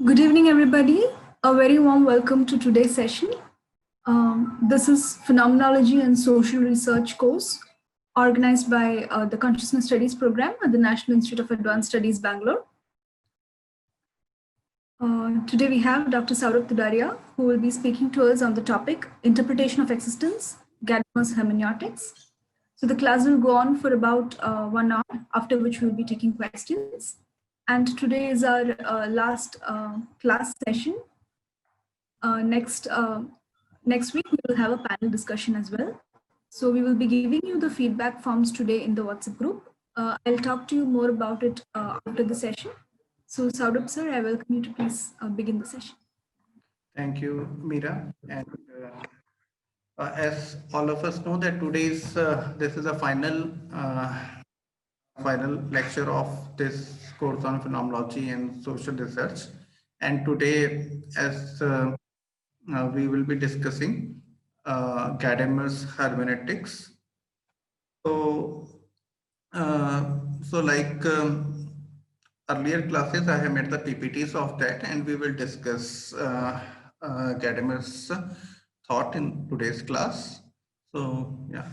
Good evening, everybody. A very warm welcome to today's session. This is Phenomenology and Social Research course organized by the Consciousness Studies program at the National Institute of Advanced Studies, Bangalore. Today we have Dr. Saurabh Tudaria, who will be speaking to us on the topic Interpretation of Existence, Gadamer's Hermeneutics. So the class will go on for about 1 hour, after which we'll be taking questions. And today is our last class session. Next week, we will have a panel discussion as well. So we will be giving you the feedback forms today in the WhatsApp group. I'll talk to you more about it after the session. So Saurabh sir, I welcome you to please begin the session. Thank you, Meera. And as all of us know that today's this is a final lecture of this course on phenomenology and social research. And today, as we will be discussing Gadamer's hermeneutics. So, like earlier classes, I have made the PPTs of that, and we will discuss Gadamer's thought in today's class. So, yeah.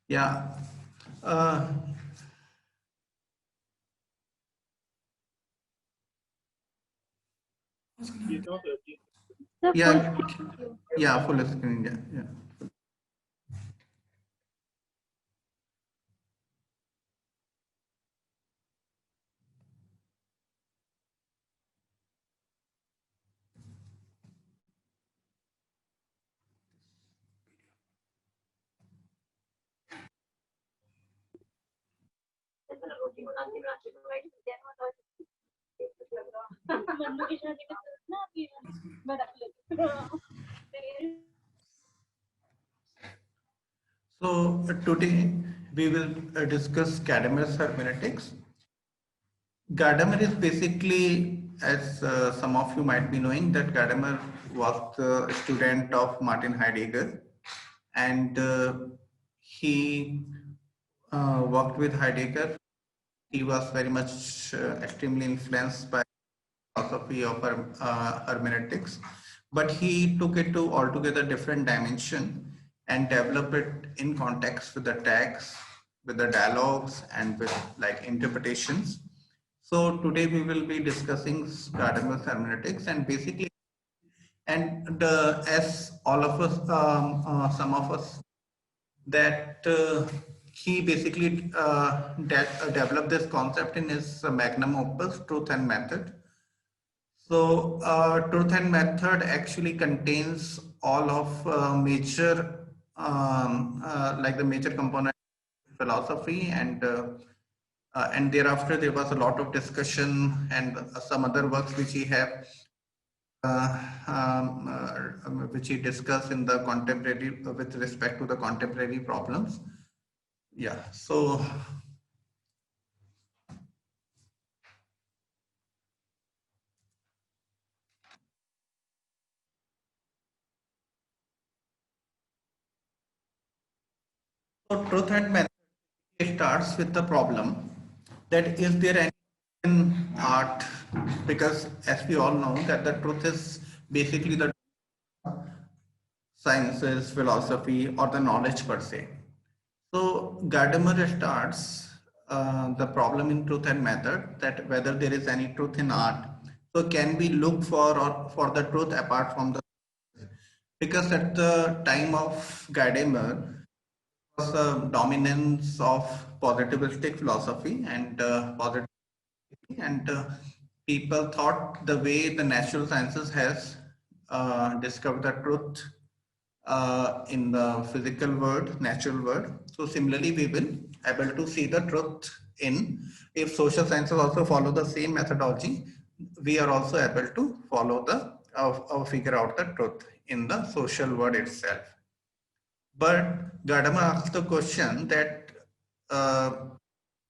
Yeah. Yeah, full screen. Yeah. So today we will discuss Gadamer's hermeneutics. Gadamer is basically, as some of you might be knowing, that Gadamer was the student of Martin Heidegger, and he worked with Heidegger. He was very much extremely influenced by philosophy of hermeneutics, but he took it to altogether different dimension and developed it in context with the text, with the dialogues, and with like interpretations. So today we will be discussing Gadamer's hermeneutics, and basically, and as all of us, some of us, that he basically developed this concept in his magnum opus, Truth and Method. So, Truth and Method actually contains all of major, like the major component philosophy, and thereafter there was a lot of discussion and some other works which he have, which he discussed in the contemporary with respect to the contemporary problems. Yeah. So. So truth and method starts with the problem that is there any in art, because as we all know that the truth is basically the sciences, philosophy, or the knowledge per se. So Gadamer starts the problem in truth and method, that whether there is any truth in art. So can we look for or for the truth apart from the, because at the time of Gadamer was a dominance of positivistic philosophy and and people thought the way the natural sciences has discovered the truth in the physical world, natural world. So similarly, we will able to see the truth in, if social sciences also follow the same methodology, we are also able to follow the figure out the truth in the social world itself. But Gadamer asked the question that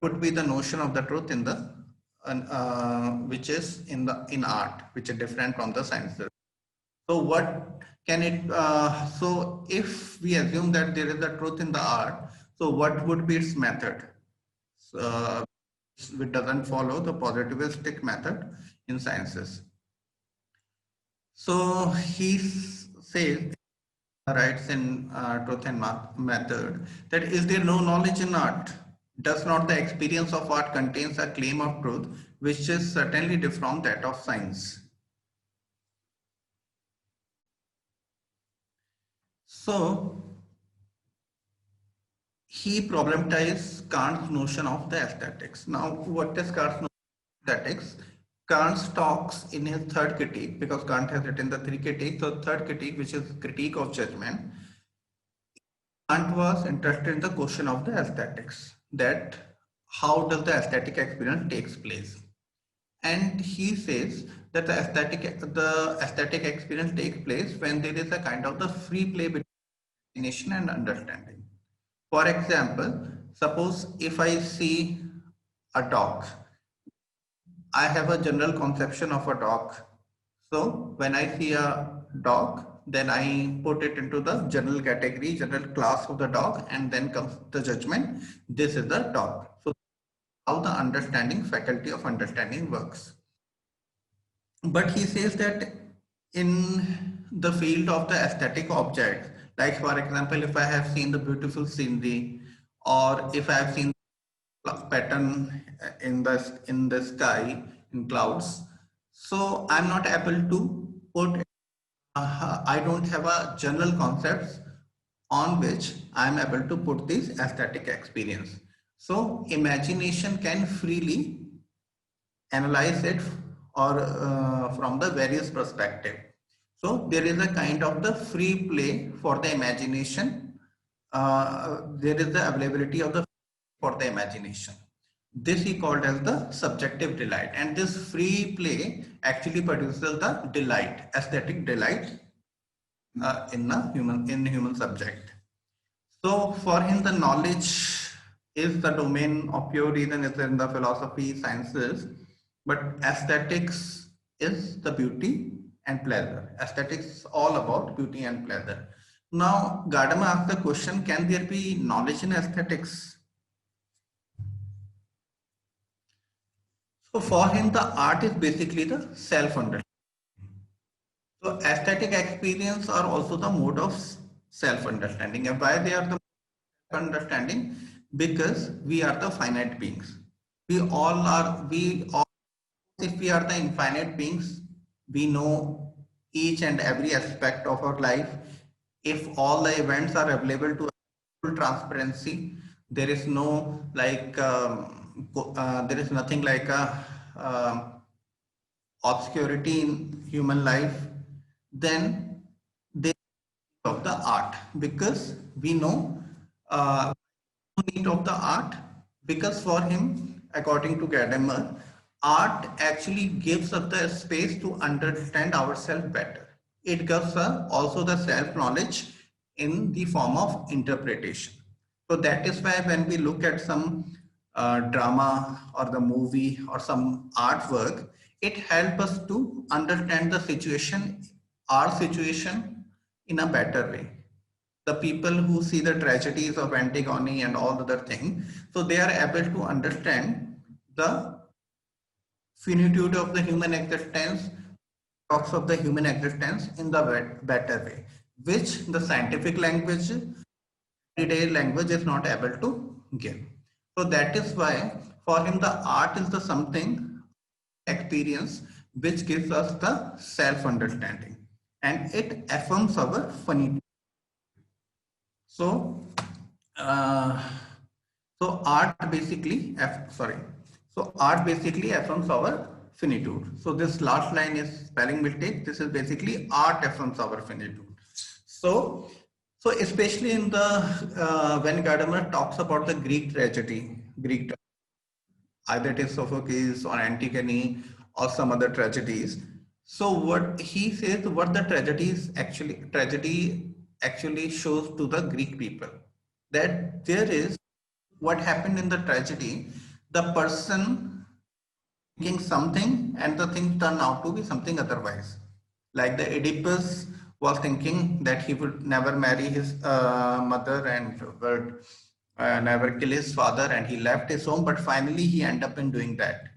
could be the notion of the truth in the which is in art, which is different from the sciences. So what can it, so if we assume that there is a truth in the art, so what would be its method? Uh, it doesn't follow the positivistic method in sciences. So he says, writes in Truth and Method, that is there no knowledge in art? Does not the experience of art contains a claim of truth, which is certainly different from that of science? So he problematized Kant's notion of the aesthetics. Now, what is Kant's notion of aesthetics? Kant talks in his third critique, because Kant has written the three critiques. So third critique, which is critique of judgment, Kant was interested in the question of the aesthetics, that how does the aesthetic experience takes place. And he says that the aesthetic experience takes place when there is a kind of the free play between imagination and understanding. For example, suppose if I see a dog, I have a general conception of a dog. So when I see a dog, then I put it into the general category, general class of the dog, and then comes the judgment. This is the dog. So how the understanding faculty of understanding works. But he says that in the field of the aesthetic objects, like for example, if I have seen the beautiful scenery, or if I have seen pattern in the sky in clouds, so I'm not able to put, I don't have a general concepts on which I'm able to put this aesthetic experience. So imagination can freely analyze it, or from the various perspective. So there is a kind of the free play for the imagination. There is the availability of the for the imagination. This he called as the subjective delight, and this free play actually produces the delight, aesthetic delight in human subject. So for him, the knowledge is the domain of pure reason, is in the philosophy, sciences, but aesthetics is the beauty and pleasure. Aesthetics is all about beauty and pleasure. Now, Gadamer asked the question, can there be knowledge in aesthetics? So for him, the art is basically the self-understanding. So aesthetic experience are also the mode of self-understanding. And why they are the understanding? Because we are the finite beings. If we are the infinite beings, we know each and every aspect of our life. If all the events are available to full transparency, there is no like, there is nothing like a obscurity in human life, then they of the art, because we know need of the art, because for him, according to Gadamer, art actually gives us the space to understand ourselves better. It gives us also the self-knowledge in the form of interpretation. So that is why when we look at some drama or the movie or some artwork, it helps us to understand the situation, our situation, in a better way. The people who see the tragedies of Antigone and all other things, so they are able to understand the finitude of the human existence, talks of the human existence in the better way, which the scientific language, everyday language is not able to give. So that is why for him the art is the something experience which gives us the self-understanding, and it affirms our finitude. So, so art basically, art basically affirms our finitude. So this last line is spelling mistake. This is basically art affirms our finitude. So, so especially in the when Gadamer talks about the Greek tragedy, either it is Sophocles or Antigone or some other tragedies. So what he says, what the tragedy actually shows to the Greek people, that there is what happened in the tragedy, the person thinking something and the thing turned out to be something otherwise. Like the Oedipus was thinking that he would never marry his mother and would never kill his father, and he left his home, but finally he ended up in doing that.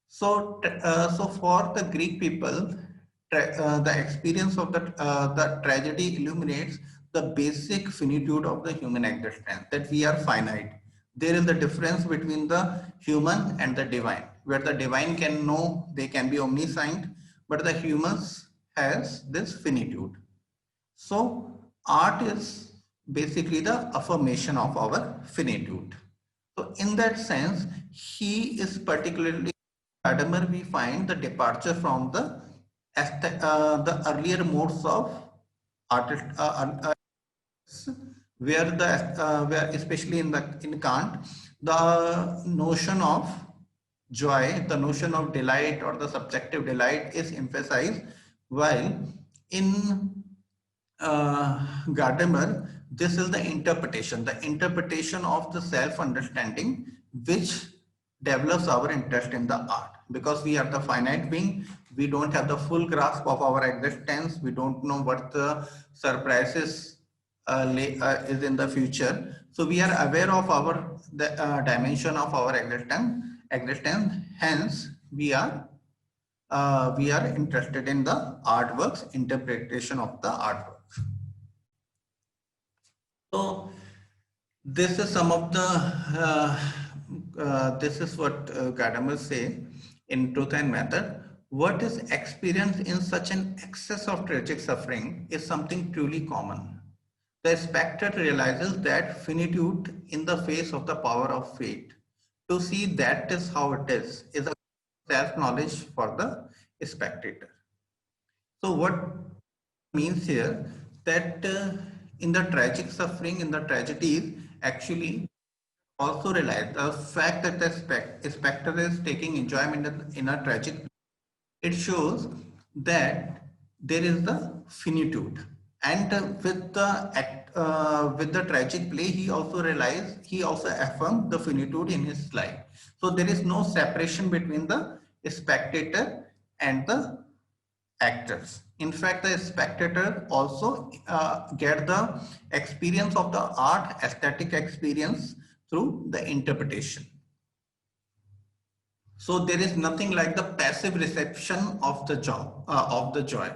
So for the Greek people, the experience of the tragedy illuminates the basic finitude of the human existence, that we are finite. There is a difference between the human and the divine, where the divine can know, they can be omniscient, but the humans has this finitude. So art is basically the affirmation of our finitude. So in that sense, he is particularly Gadamer, we find the departure from the earlier modes of artist, where especially in Kant, the notion of joy, the notion of delight or the subjective delight is emphasized, while in Gadamer, this is the interpretation of the self-understanding which develops our interest in the art. Because we are the finite being, we don't have the full grasp of our existence, we don't know what the surprises is in the future. So we are aware of the dimension of our existence. Hence, we are interested in the artworks, interpretation of the artworks. So this is some of the this is what Gadamer say in Truth and Matter. What is experienced in such an excess of tragic suffering is something truly common. The spectator realizes that finitude in the face of the power of fate. To see that is how it is a self-knowledge for the spectator. So what means here that in the tragic suffering, in the tragedies, actually also realize the fact that the spectator is taking enjoyment in a tragic, it shows that there is the finitude, and with the tragic play, he also affirmed the finitude in his life. So there is no separation between the spectator and the actors. In fact, the spectator also get the experience of the art, aesthetic experience through the interpretation. So there is nothing like the passive reception of the joy.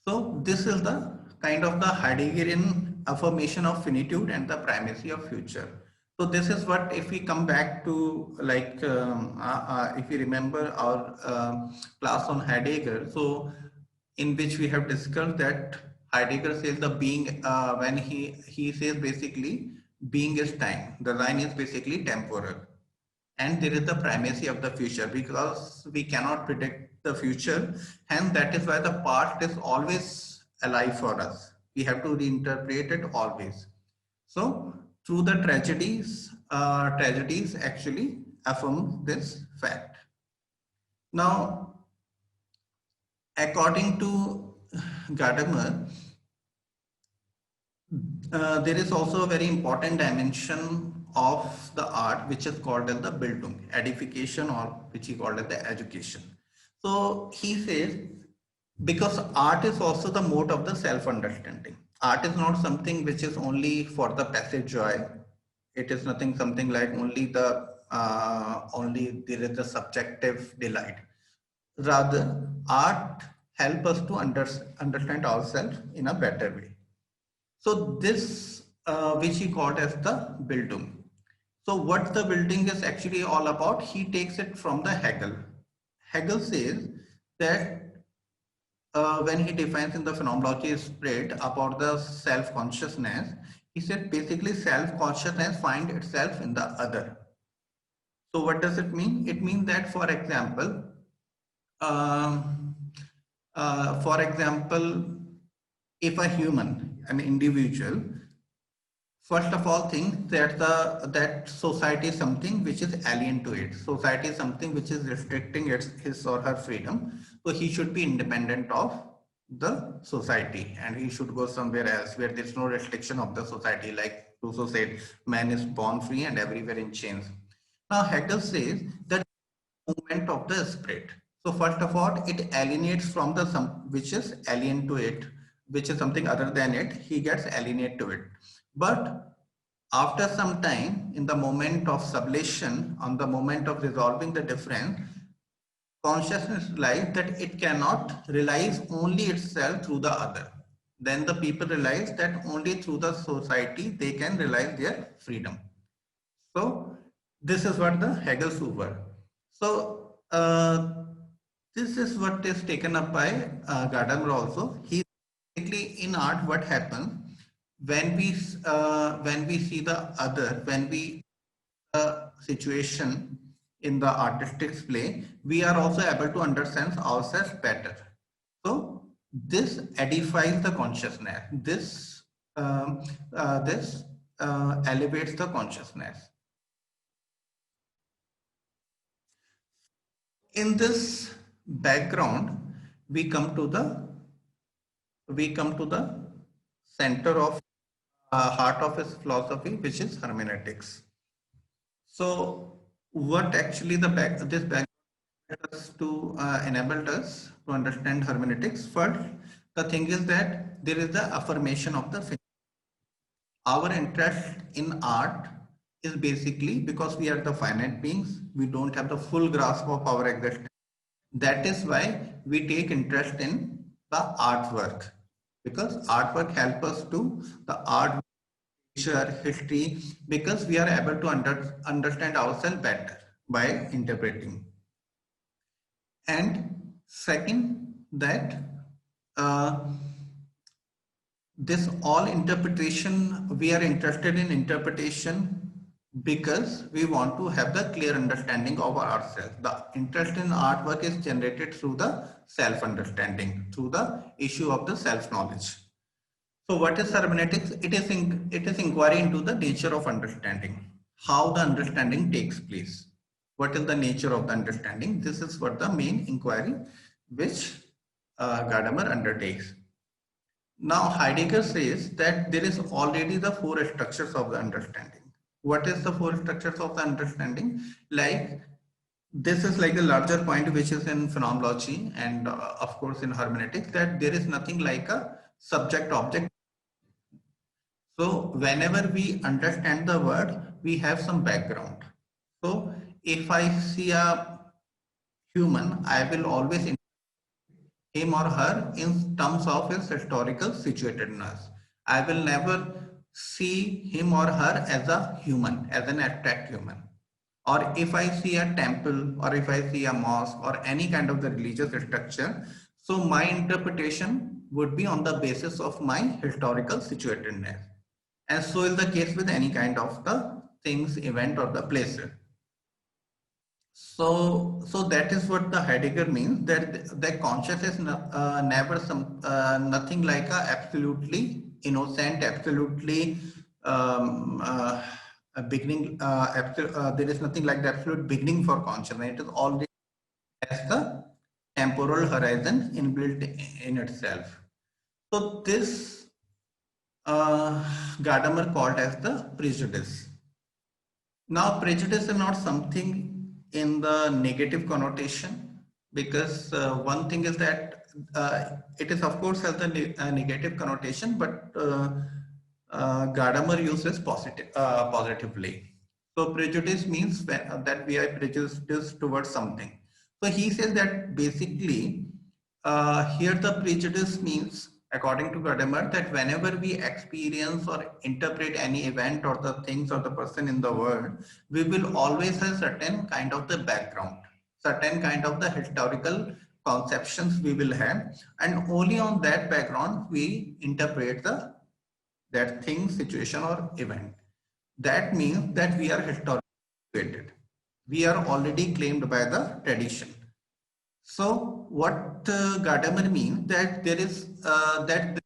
So this is the kind of the Heideggerian affirmation of finitude and the primacy of future. So this is what, if we come back to like, if you remember our class on Heidegger, so in which we have discussed that Heidegger says the being, when he says basically being is time, the line is basically temporal. And there is the primacy of the future because we cannot predict the future, and that is why the past is always alive for us. We have to reinterpret it always. So through the tragedies actually affirm this fact. Now, according to Gadamer, there is also a very important dimension of the art which is called as the Bildung, edification, or which he called as the education. So he says, because art is also the mode of the self-understanding. Art is not something which is only for the passive joy. It is something like only there is the subjective delight. Rather, art helps us to understand ourselves in a better way. So this, which he called as the Bildung. So what the Bildung is actually all about, he takes it from the Hegel. Hegel says that when he defines in the phenomenology spread about the self-consciousness, he said basically self-consciousness finds itself in the other. So what does it mean? It means that, for example, if a human, an individual, first of all thinks that that society is something which is alien to it. Society is something which is restricting his or her freedom. So he should be independent of the society and he should go somewhere else where there's no restriction of the society. Like Rousseau said, man is born free and everywhere in chains. Now Hegel says that movement of the spirit. So first of all, it alienates from the some which is alien to it, which is something other than it. He gets alienated to it. But after some time, in the moment of sublation, on the moment of resolving the difference, consciousness realizes that it cannot realize only itself through the other. Then the people realize that only through the society they can realize their freedom. So this is what the Hegel's were. So this is what is taken up by Gadamer also. He basically in art what happens when we see the other, when we situation in the artistic display, we are also able to understand ourselves better. So this edifies the consciousness. This elevates the consciousness. In this background, we come to the center of heart of his philosophy, which is hermeneutics. So what actually this background us to enabled us to understand hermeneutics? First, the thing is that there is the affirmation of the finite. Our interest in art is basically because we are the finite beings, we don't have the full grasp of our existence. That is why we take interest in the artwork, because artwork helps us to the art, history, because we are able to understand ourselves better by interpreting. And second, that this all interpretation, we are interested in interpretation because we want to have the clear understanding of ourselves. The interest in artwork is generated through the self-understanding, through the issue of the self-knowledge. So what is hermeneutics? It is inquiry into the nature of understanding, how the understanding takes place. What is the nature of the understanding? This is what the main inquiry which Gadamer undertakes. Now Heidegger says that there is already the four structures of the understanding. What is the four structures of the understanding? Like this is like a larger point which is in phenomenology and of course in hermeneutics, that there is nothing like a subject object. So whenever we understand the word, we have some background. So if I see a human, I will always him or her in terms of his historical situatedness. I will never see him or her as a human, as an abstract human. Or if I see a temple or if I see a mosque or any kind of the religious structure, so my interpretation would be on the basis of my historical situatedness. And so is the case with any kind of the things, event or the places. So that is what the Heidegger means, that the conscious is never nothing like a absolutely innocent, absolutely a beginning. There is nothing like the absolute beginning for consciousness. It is already as the temporal horizon inbuilt in itself. So this Gadamer called as the prejudice. Now prejudice is not something in the negative connotation, because one thing is that it is of course has the negative connotation, but Gadamer uses positively. So prejudice means that we are prejudiced towards something. So he says that basically here the prejudice means, according to Gadamer, that whenever we experience or interpret any event or the things or the person in the world, we will always have certain kind of the background, certain kind of the historical conceptions we will have, and only on that background we interpret that thing, situation or event. That means that we are historically situated. We are already claimed by the tradition. So what Gadamer means, that there is that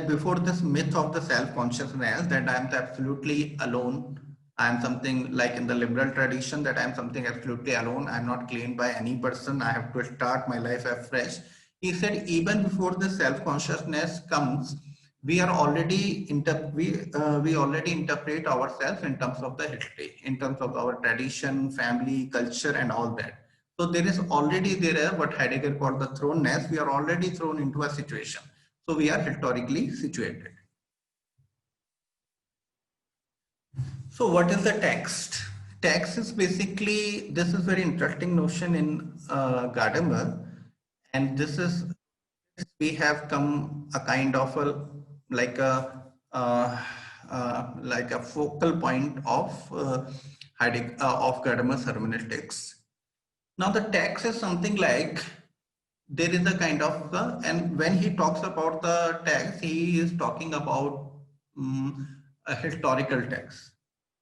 before this myth of the self-consciousness, that I am absolutely alone, I am something like in the liberal tradition, that I am something absolutely alone, I am not claimed by any person, I have to start my life afresh. He said even before the self-consciousness comes, we are already we already interpret ourselves in terms of the history, in terms of our tradition, family, culture and all that. So there is already there what Heidegger called the thrownness. We are already thrown into a situation. So we are historically situated. So what is the text? Text is basically, this is very interesting notion in Gadamer, and this is, we have come a kind of a like a focal point of of Gadamer's hermeneutics. Now the text is something like, there is a kind of and when he talks about the text, he is talking about a historical text.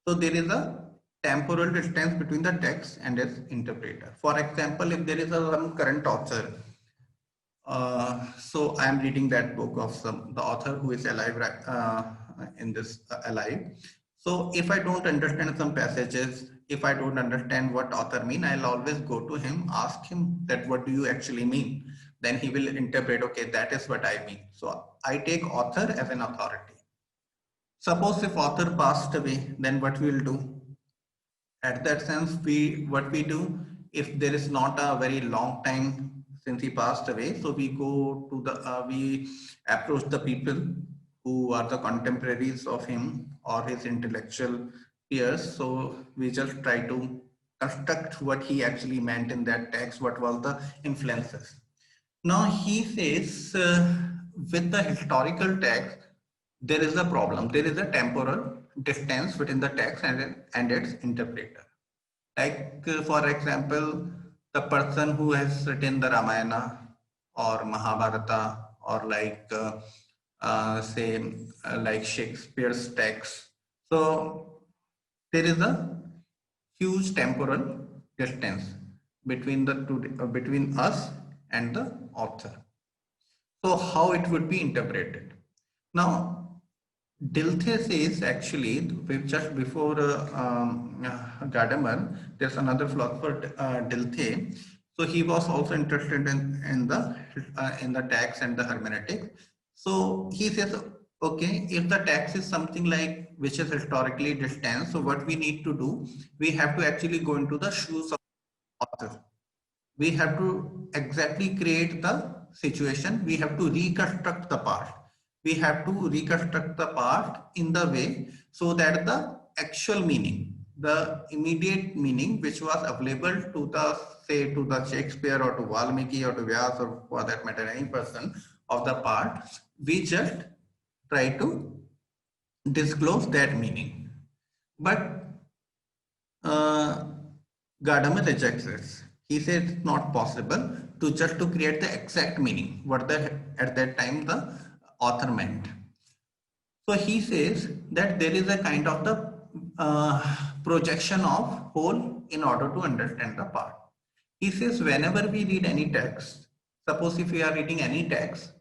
So there is a temporal distance between the text and its interpreter. For example, if there is some current author, so I am reading that book of the author who is alive in this alive. So if I don't understand some passages, if I don't understand what author mean, I'll always go to him, ask him that what do you actually mean? Then he will interpret, okay, that is what I mean. So I take author as an authority. Suppose if author passed away, then what we will do? At that sense, what we do, if there is not a very long time since he passed away, so we go to the we approach the people who are the contemporaries of him or his intellectual peers. So we just try to construct what he actually meant in that text, what was the influences. Now he says with the historical text, there is a problem. There is a temporal distance between the text and its interpreter. Like for example, the person who has written the Ramayana or Mahabharata, or like like Shakespeare's text. So there is a huge temporal distance between the two, between us and the author. So how it would be interpreted? Now, Dilthey says actually, just before Gadamer, there's another philosopher, Dilthey. So he was also interested in the text and the hermeneutic. So he says, okay, if the text is something like which is historically distant, so what we need to do, we have to actually go into the shoes of the author. We have to exactly create the situation. We have to reconstruct the part. We have to reconstruct the part in the way so that the actual meaning, the immediate meaning which was available to the, say, to the Shakespeare or to Valmiki or to Vyas or for that matter any person of the part, we just try to disclose that meaning. But Gadamer rejects it. He said it's not possible to just to create the exact meaning what at that time the author meant. So he says that there is a kind of the projection of whole in order to understand the part. He says whenever we read any text, suppose if we are reading any text,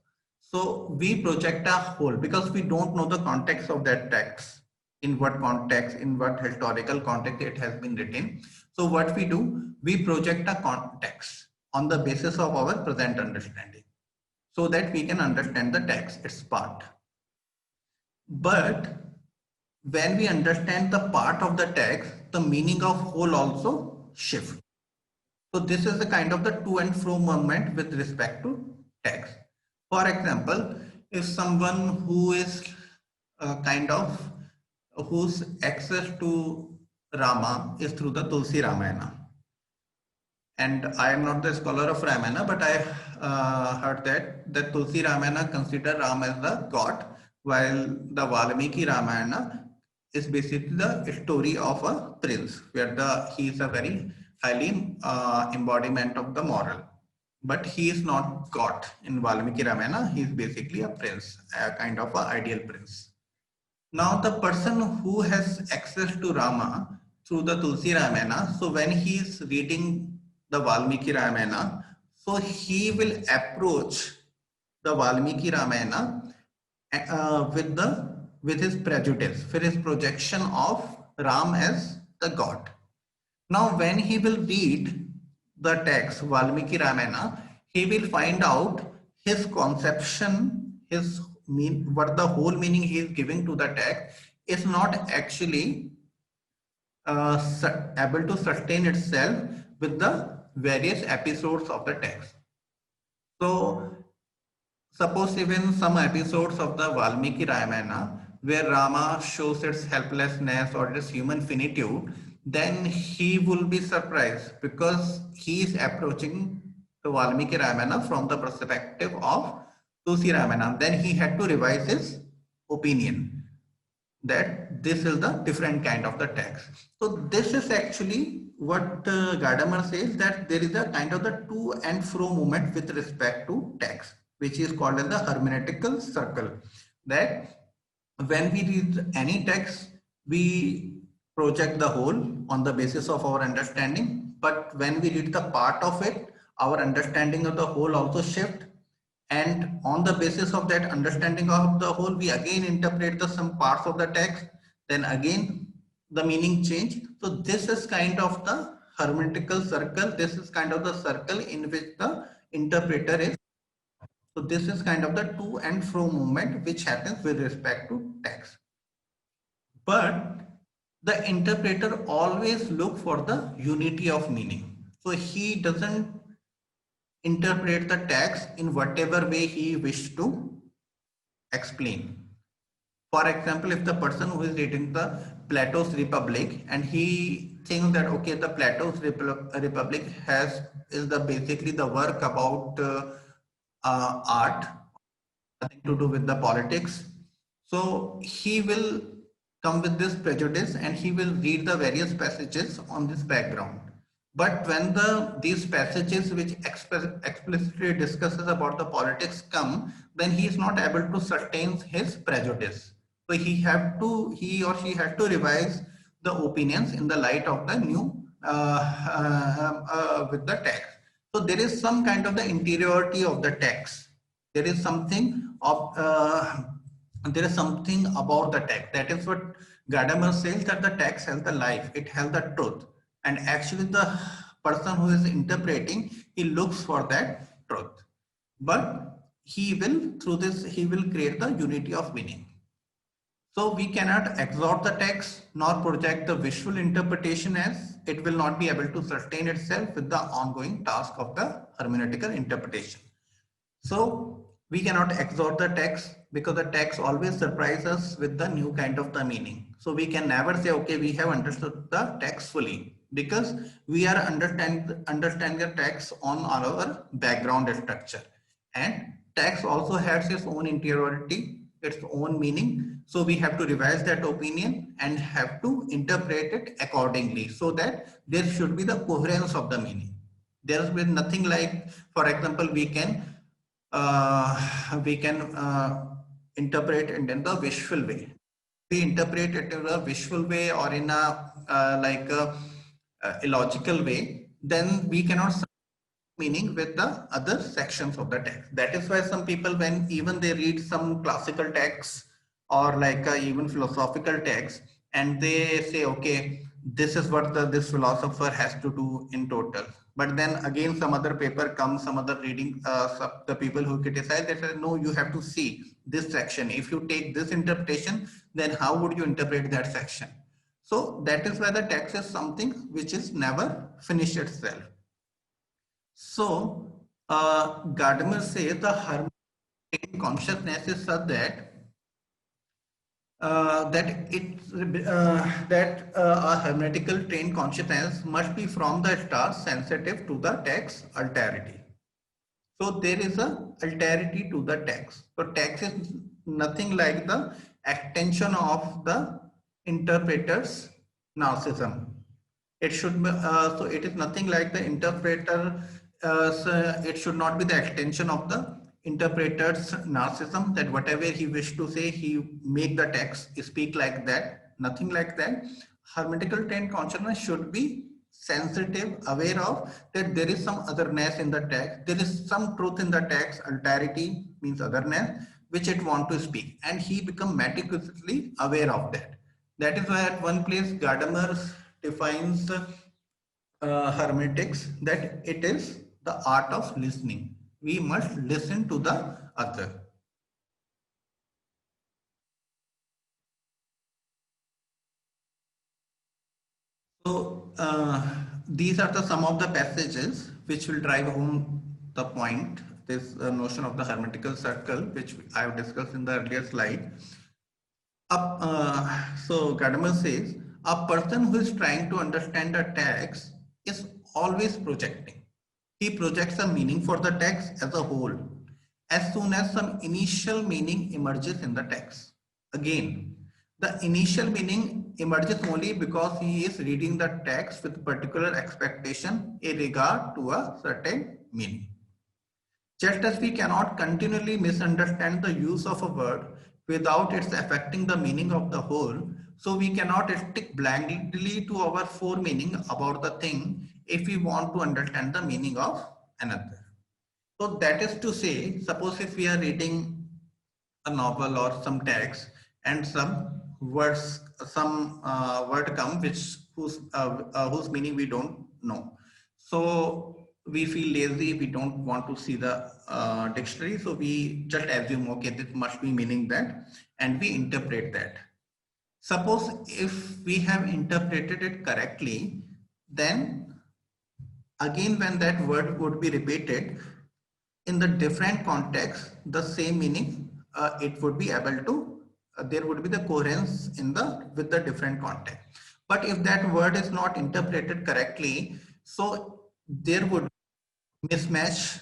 so we project a whole because we don't know the context of that text, in what context, in what historical context it has been written. So what we do, we project a context on the basis of our present understanding so that we can understand the text, its part. But when we understand the part of the text, the meaning of whole also shifts. So this is a kind of the to and fro movement with respect to text. For example, if someone who is kind of whose access to Rama is through the Tulsi Ramayana, and I am not the scholar of Ramayana, but I heard that the Tulsi Ramayana consider Ram as the god, while the Valmiki Ramayana is basically the story of a prince, where he is a very highly embodiment of the moral. But he is not God in Valmiki Ramayana. He is basically a prince, a kind of an ideal prince. Now the person who has access to Rama through the Tulsi Ramayana, so when he is reading the Valmiki Ramayana, so he will approach the Valmiki Ramayana with his prejudice, with his projection of Ram as the god. Now when he will read the text Valmiki Ramayana, he will find out his conception, what the whole meaning he is giving to the text is not actually able to sustain itself with the various episodes of the text. So suppose even some episodes of the Valmiki Ramayana where Rama shows its helplessness or its human finitude, then he will be surprised because he is approaching the Valmiki Ramayana from the perspective of Tulsi Ramayana. Then he had to revise his opinion that this is the different kind of the text. So this is actually what Gadamer says, that there is a kind of the to and fro movement with respect to text, which is called as the hermeneutical circle. That when we read any text, we project the whole on the basis of our understanding. But when we read the part of it, our understanding of the whole also shift, and on the basis of that understanding of the whole, we again interpret the some parts of the text, then again the meaning change. So this is kind of the hermeneutical circle. This is kind of the circle in which the interpreter is. So this is kind of the to and fro movement which happens with respect to text. But the interpreter always look for the unity of meaning. So he doesn't interpret the text in whatever way he wished to explain. For example, if the person who is reading the Plato's Republic and he thinks that okay, the Plato's Republic has is the basically the work about art, nothing to do with the politics. So he will come with this prejudice and he will read the various passages on this background. But when these passages which explicitly discusses about the politics come, then he is not able to sustain his prejudice. So he or she has to revise the opinions in the light of the new with the text. So there is some kind of the interiority of the text. There is something of there is something about the text. That is what Gadamer says, that the text has the life, it has the truth, and actually the person who is interpreting, he looks for that truth. But he will through this he will create the unity of meaning. So we cannot exhort the text nor project the visual interpretation, as it will not be able to sustain itself with the ongoing task of the hermeneutical interpretation. So we cannot exhort the text because the text always surprises us with the new kind of the meaning. So we can never say, okay, we have understood the text fully, because we are understanding the text on our background structure. And text also has its own interiority, its own meaning. So we have to revise that opinion and have to interpret it accordingly, so that there should be the coherence of the meaning. There has been nothing like, for example, we can interpret it in the visual way. We interpret it in a visual way or in a like a illogical way, then we cannot meaning with the other sections of the text. That is why some people, when even they read some classical texts or like even philosophical texts, and they say, okay, this is what this philosopher has to do in total. But then again, some other paper comes, some other reading, the people who criticize, they say, no, you have to see this section. If you take this interpretation, then how would you interpret that section? So that is why the text is something which is never finished itself. So, Gadamer says the hermetic consciousness is such that a hermeneutical trained consciousness must be from the start sensitive to the text alterity. So there is a alterity to the text. So text is nothing like the extension of the interpreter's narcissism. It should be, so it is nothing like the interpreter, so it should not be the extension of the interpreter's narcissism, that whatever he wished to say, he make the text speak like that. Nothing like that. Hermeneutical trained consciousness should be sensitive, aware of that there is some otherness in the text, there is some truth in the text, alterity means otherness, which it want to speak, and he become meticulously aware of that. That is why at one place Gadamer defines hermeneutics that it is the art of listening. We must listen to the other. So these are the some of the passages which will drive home the point, this notion of the hermeneutical circle, which I have discussed in the earlier slide. So Gadamer says, a person who is trying to understand a text is always projecting. He projects a meaning for the text as a whole, as soon as some initial meaning emerges in the text. Again, the initial meaning emerges only because he is reading the text with particular expectation in regard to a certain meaning. Just as we cannot continually misunderstand the use of a word without its affecting the meaning of the whole, so we cannot stick blindly to our foremeaning about the thing if we want to understand the meaning of another. So that is to say, suppose if we are reading a novel or some text and some words, some word come whose meaning we don't know. So we feel lazy, we don't want to see the dictionary, so we just assume, okay, this must be meaning that, and we interpret that. Suppose if we have interpreted it correctly, then again when that word would be repeated in the different context, the same meaning, it would be able to, there would be the coherence in the with the different context. But if that word is not interpreted correctly, so there would be mismatch.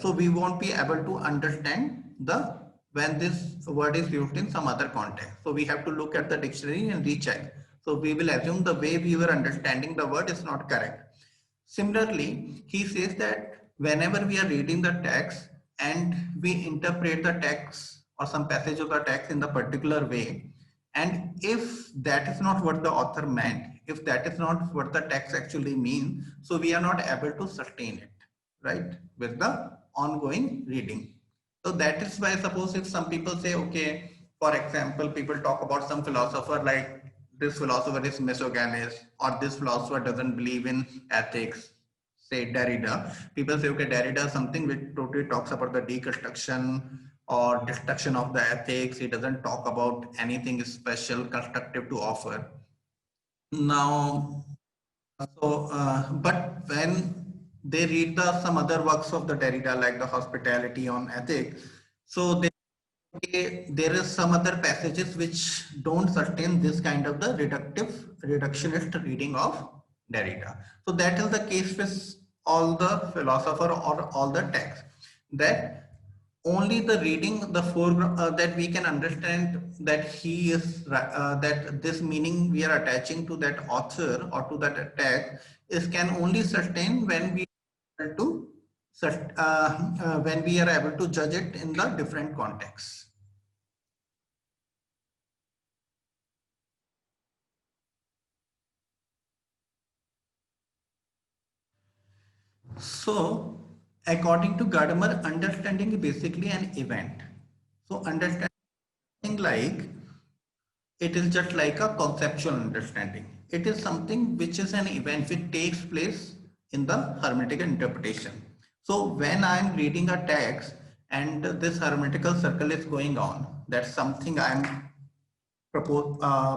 So we won't be able to understand the when this word is used in some other context. So we have to look at the dictionary and recheck. So we will assume the way we were understanding the word is not correct. Similarly, he says that whenever we are reading the text and we interpret the text or some passage of the text in the particular way, and if that is not what the author meant, if that is not what the text actually means, so we are not able to sustain it, right, with the ongoing reading. So that is why, suppose if some people say, okay, for example, people talk about some philosopher like this philosopher is misogynist, or this philosopher doesn't believe in ethics, say Derrida. People say, okay, Derrida is something which totally talks about the deconstruction or destruction of the ethics. He doesn't talk about anything special, constructive to offer. Now, but when they read some other works of the Derrida, like the Hospitality on Ethics, so there is some other passages which don't sustain this kind of the reductionist reading of Derrida. So that is the case with all the philosopher or all the texts, that only the reading the foreground that we can understand that he is that this meaning we are attaching to that author or to that text is can only sustain when we are able to when we are able to judge it in the different contexts. So, according to Gadamer, understanding is basically an event. So, understanding like it is just like a conceptual understanding. It is something which is an event which takes place in the hermeneutical interpretation. So, when I am reading a text and this hermeneutical circle is going on, that's something I am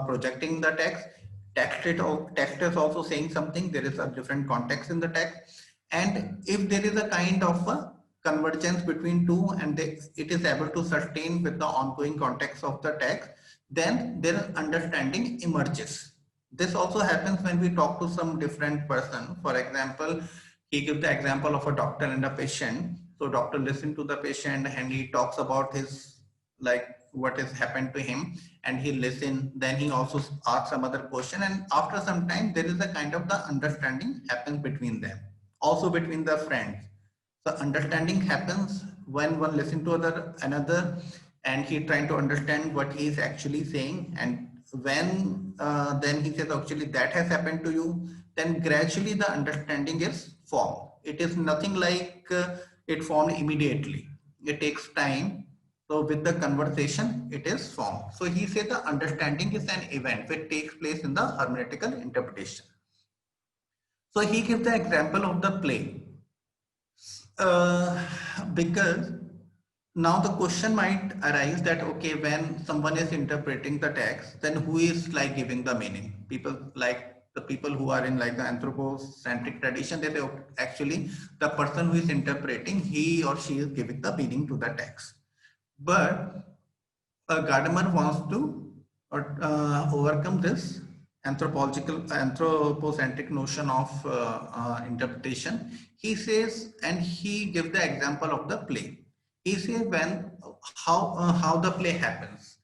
projecting the text. Text is also saying something. There is a different context in the text, and if there is a kind of a convergence between two, and it is able to sustain with the ongoing context of the text, then their understanding emerges. This also happens when we talk to some different person. For example, he gives the example of a doctor and a patient. So doctor listens to the patient and he talks about his, like, what has happened to him, and he listen, then he also asks some other question, and after some time there is a kind of the understanding happens between them, also between the friends. So understanding happens when one listen to another and he trying to understand what he is actually saying, and when then he says, actually that has happened to you, then gradually the understanding is formed. It is nothing like it formed immediately, it takes time. So with the conversation, it is formed. So he said the understanding is an event which takes place in the hermeneutical interpretation. So he gives the example of the play. Because now the question might arise that, okay, when someone is interpreting the text, then who is like giving the meaning? People like the people who are in like the anthropocentric tradition, they say actually the person who is interpreting, he or she is giving the meaning to the text. But Gadamer wants to overcome this anthropocentric notion of interpretation. He says, and he gives the example of the play. He says how the play happens.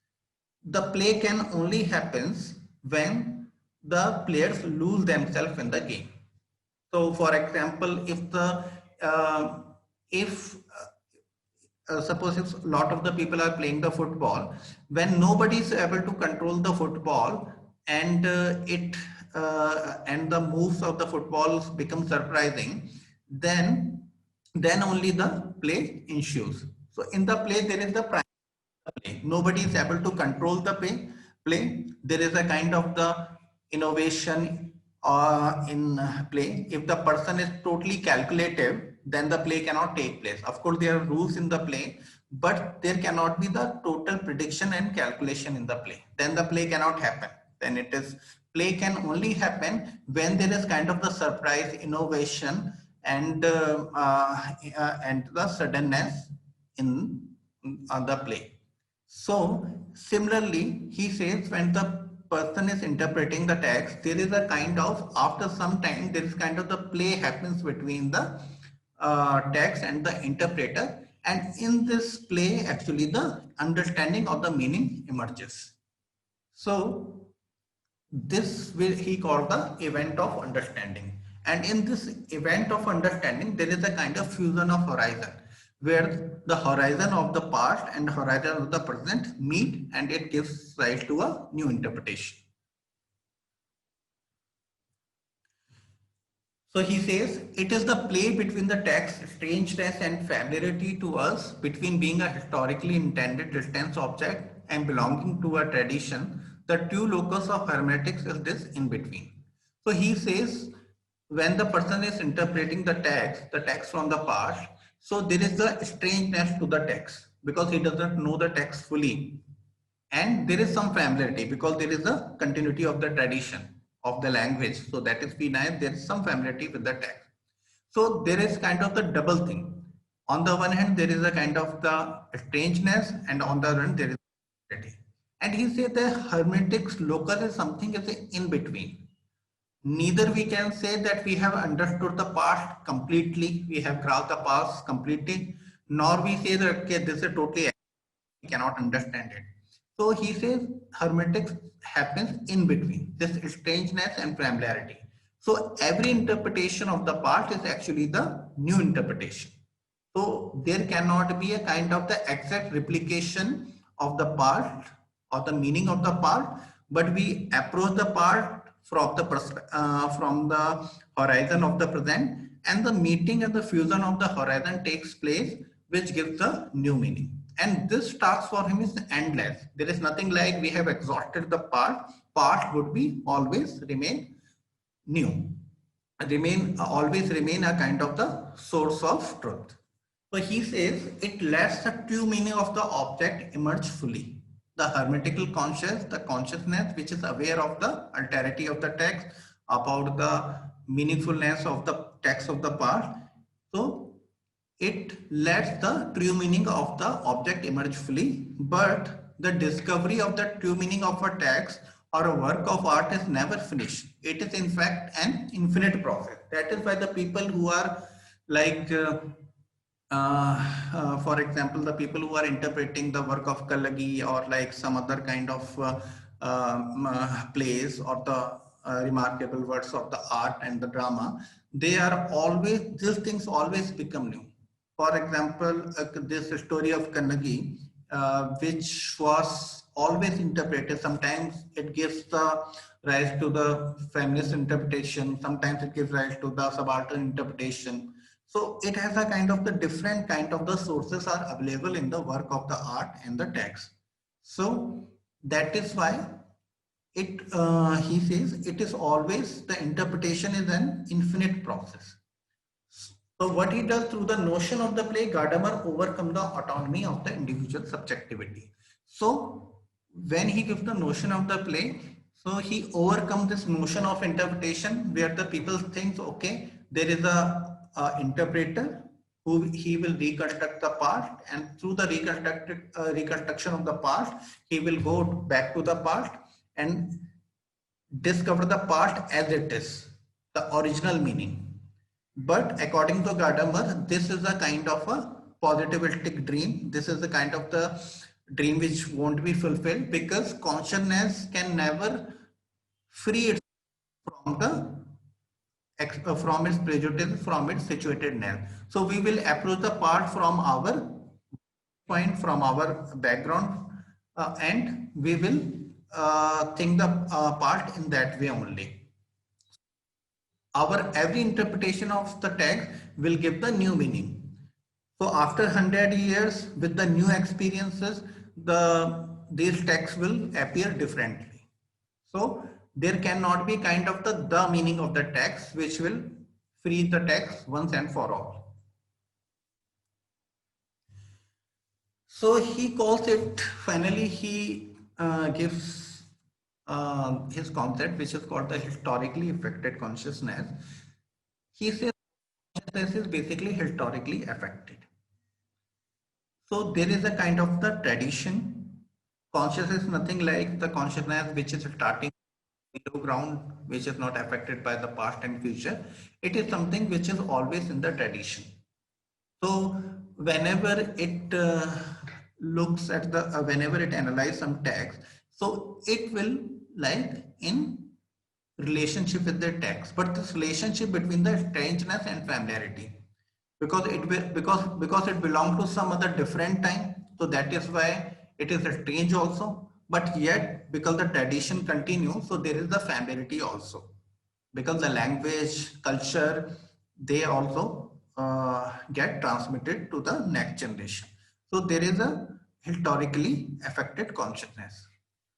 The play can only happens when the players lose themselves in the game. So, for example, uh, if suppose if a lot of the people are playing the football, when nobody is able to control the football, and and the moves of the football become surprising, then only the play ensues. So in the play there is the play. Nobody is able to control the play. There is a kind of the innovation in play. If the person is totally calculative, then the play cannot take place. Of course, there are rules in the play, but there cannot be the total prediction and calculation in the play. Then the play cannot happen. Then it is play can only happen when there is kind of the surprise, innovation, and the suddenness in the play. So similarly, he says when the person is interpreting the text, there is a kind of, after some time, there is kind of the play happens between the text and the interpreter. And in this play, actually the understanding of the meaning emerges. So this will he called the event of understanding. And in this event of understanding, there is a kind of fusion of horizon, where the horizon of the past and horizon of the present meet, and it gives rise to a new interpretation. So he says, it is the play between the text, strangeness and familiarity to us, between being a historically intended distance object and belonging to a tradition. The true locus of hermeneutics is this in between. So he says, when the person is interpreting the text from the past, so there is the strangeness to the text because he doesn't know the text fully. And there is some familiarity because there is a continuity of the tradition of the language. So that is benign, there is some familiarity with the text. So there is kind of the double thing. On the one hand, there is a kind of the strangeness, and on the other hand, there is familiarity. And he said the hermeneutics locus is something is in between. Neither we can say that we have understood the past completely, we have grasped the past completely, nor we say that okay, this is totally, we cannot understand it. So he says hermeneutics happens in between this strangeness and familiarity. So every interpretation of the past is actually the new interpretation. So there cannot be a kind of the exact replication of the past or the meaning of the past, but we approach the past from the horizon of the present, and the meeting and the fusion of the horizon takes place, which gives the new meaning. And this task for him is endless. There is nothing like we have exhausted the past. Past would be always remain new, always remain a kind of the source of truth. So he says it lets the true meaning of the object emerge fully. The hermeneutical conscious, the consciousness which is aware of the alterity of the text, about the meaningfulness of the text of the past. So it lets the true meaning of the object emerge fully, but the discovery of the true meaning of a text or a work of art is never finished. It is in fact an infinite process. That is why the people who are like for example, the people who are interpreting the work of Kalagi or like some other kind of plays or the remarkable works of the art and the drama, they are always, these things always become new. For example, this story of Kannagi, which was always interpreted, sometimes it gives the rise to the feminist interpretation, sometimes it gives rise to the subaltern interpretation. So it has a kind of the different kind of the sources are available in the work of the art and the text. So that is why it he says it is always, the interpretation is an infinite process. So what he does through the notion of the play, Gadamer overcome the autonomy of the individual subjectivity. So when he gives the notion of the play, So he overcome this notion of interpretation where the people think, okay, there is a interpreter who he will reconstruct the part, and through the reconstruction of the part, he will go back to the part and discover the part as it is, the original meaning. But according to Gadamer, this is a kind of a positivistic dream. This is the kind of the dream which won't be fulfilled because consciousness can never free it from from its prejudice, from its situatedness. So we will approach the part from our point, from our background, and we will think the part in that way only. Our every interpretation of the text will give the new meaning. So after 100 years with the new experiences, these texts will appear differently. So there cannot be kind of the meaning of the text which will free the text once and for all. So he calls it, finally he gives his concept, which is called the historically affected consciousness. He says consciousness is basically historically affected. So there is a kind of the tradition. Consciousness is nothing like the consciousness which is starting zero ground, which is not affected by the past and future. It is something which is always in the tradition. So whenever it looks at the, whenever it analyzes some text, so it will like in relationship with the text, but this relationship between the strangeness and familiarity, because because it belongs to some other different time, so that is why it is strange also, but yet because the tradition continues, so there is the familiarity also, because the language, culture, they also get transmitted to the next generation. So there is a historically affected consciousness.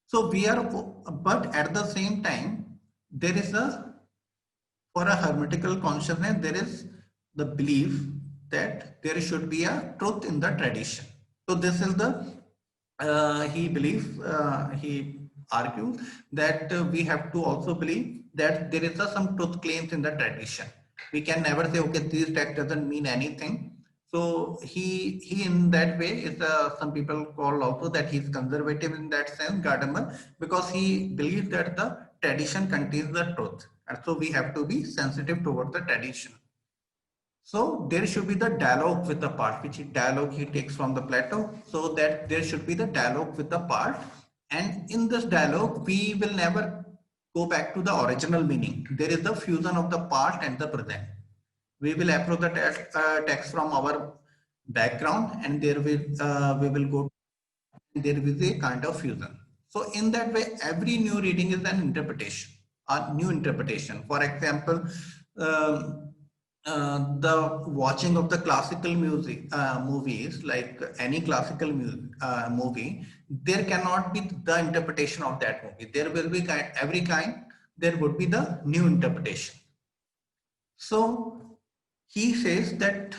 So we are, but at the same time, there is a, for a hermetical consciousness, there is the belief that there should be a truth in the tradition. So this is the, he believes, he argues that we have to also believe that there is some truth claims in the tradition. We can never say, okay, this text doesn't mean anything. So he in that way is, some people call also that he's conservative in that sense, Gadamer, because he believes that the tradition contains the truth, and so we have to be sensitive towards the tradition. So there should be the dialogue with the part, which dialogue he takes from the Plato, so that there should be the dialogue with the part, and in this dialogue we will never go back to the original meaning. There is the fusion of the past and the present. We will approach the text from our background, and there we will go, there is a kind of fusion. So in that way, every new reading is an interpretation, a new interpretation. For example, the watching of the classical music movies, like any classical movie, there cannot be the interpretation of that movie. There will be every kind, there would be the new interpretation. So he says that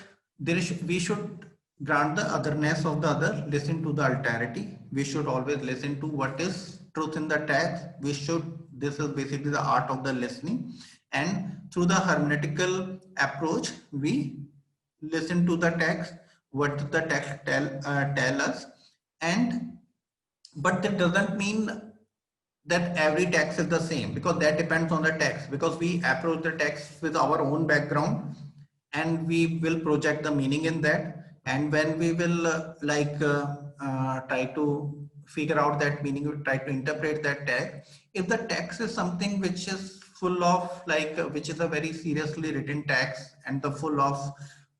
we should grant the otherness of the other, listen to the alterity. We should always listen to what is truth in the text. We should, this is basically the art of the listening. And through the hermeneutical approach, we listen to the text, what the text tell us. And but that doesn't mean that every text is the same, because that depends on the text, because we approach the text with our own background and we will project the meaning in that, and when we will try to figure out that meaning, we try to interpret that text. If the text is something which is full of which is a very seriously written text and the full of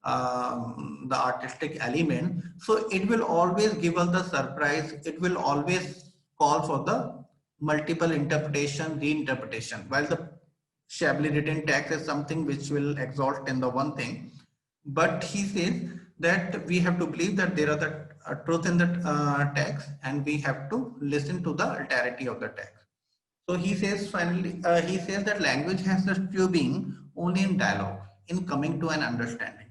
the artistic element, so it will always give us the surprise. It will always call for the multiple interpretation, reinterpretation, while the shabbily written text is something which will exalt in the one thing. But he says that we have to believe that there are the truth in the text, and we have to listen to the alterity of the text. So he says finally, he says that language has the true being only in dialogue, in coming to an understanding.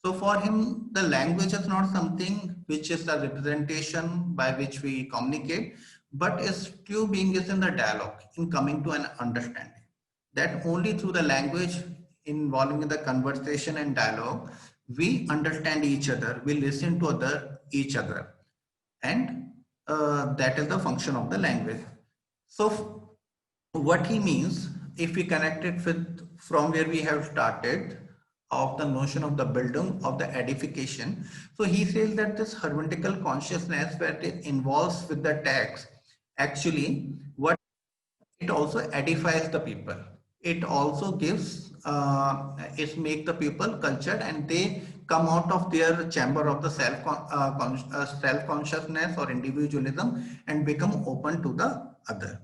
So for him, the language is not something which is a representation by which we communicate, but its true being is in the dialogue, in coming to an understanding. That only through the language involving in the conversation and dialogue, we understand each other, we listen to each other, and that is the function of the language. So what he means, if we connect it with from where we have started of the notion of the building of the edification, so he says that this hermeneutical consciousness that it involves with the text, actually what it also edifies the people. It also gives it make the people cultured, and they come out of their chamber of the self consciousness or individualism and become open to the other.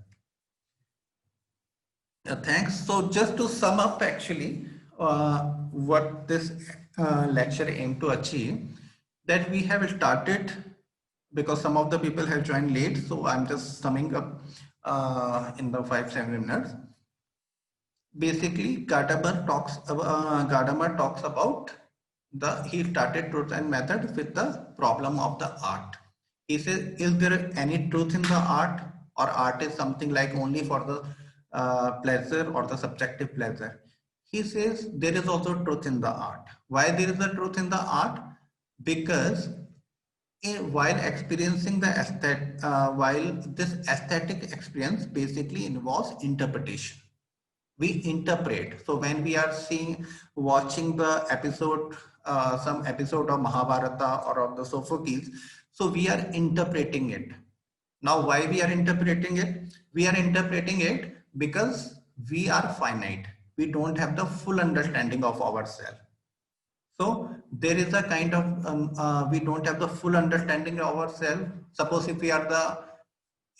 Thanks. So just to sum up, actually, what this lecture aimed to achieve, that we have started because some of the people have joined late. So I'm just summing up in the 5-7 minutes. Basically, Gadamer talks about he started truth and method with the problem of the art. He says, is there any truth in the art, or art is something like only for the pleasure or the subjective pleasure? He says there is also truth in the art. Why there is a truth in the art? Because while experiencing the while this aesthetic experience basically involves interpretation, we interpret. So when we are watching the episode, some episode of Mahabharata or of the Sophocles, so we are interpreting it. Now, why we are interpreting it? We are interpreting it because we are finite. We don't have the full understanding of ourselves. So there is a kind of, we don't have the full understanding of ourselves. Suppose if we are the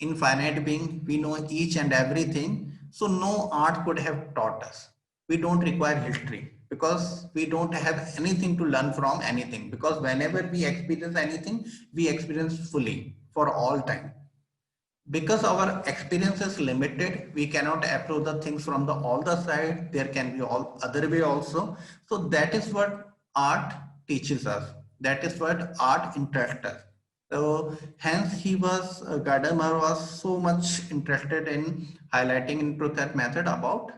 infinite being, we know each and everything. So no art could have taught us. We don't require history because we don't have anything to learn from anything, because whenever we experience anything, we experience fully for all time. Because our experience is limited, we cannot approach the things from the all the side. There can be all other way also. So that is what art teaches us. That is what art interests us. So hence Gadamer was so much interested in highlighting into that method about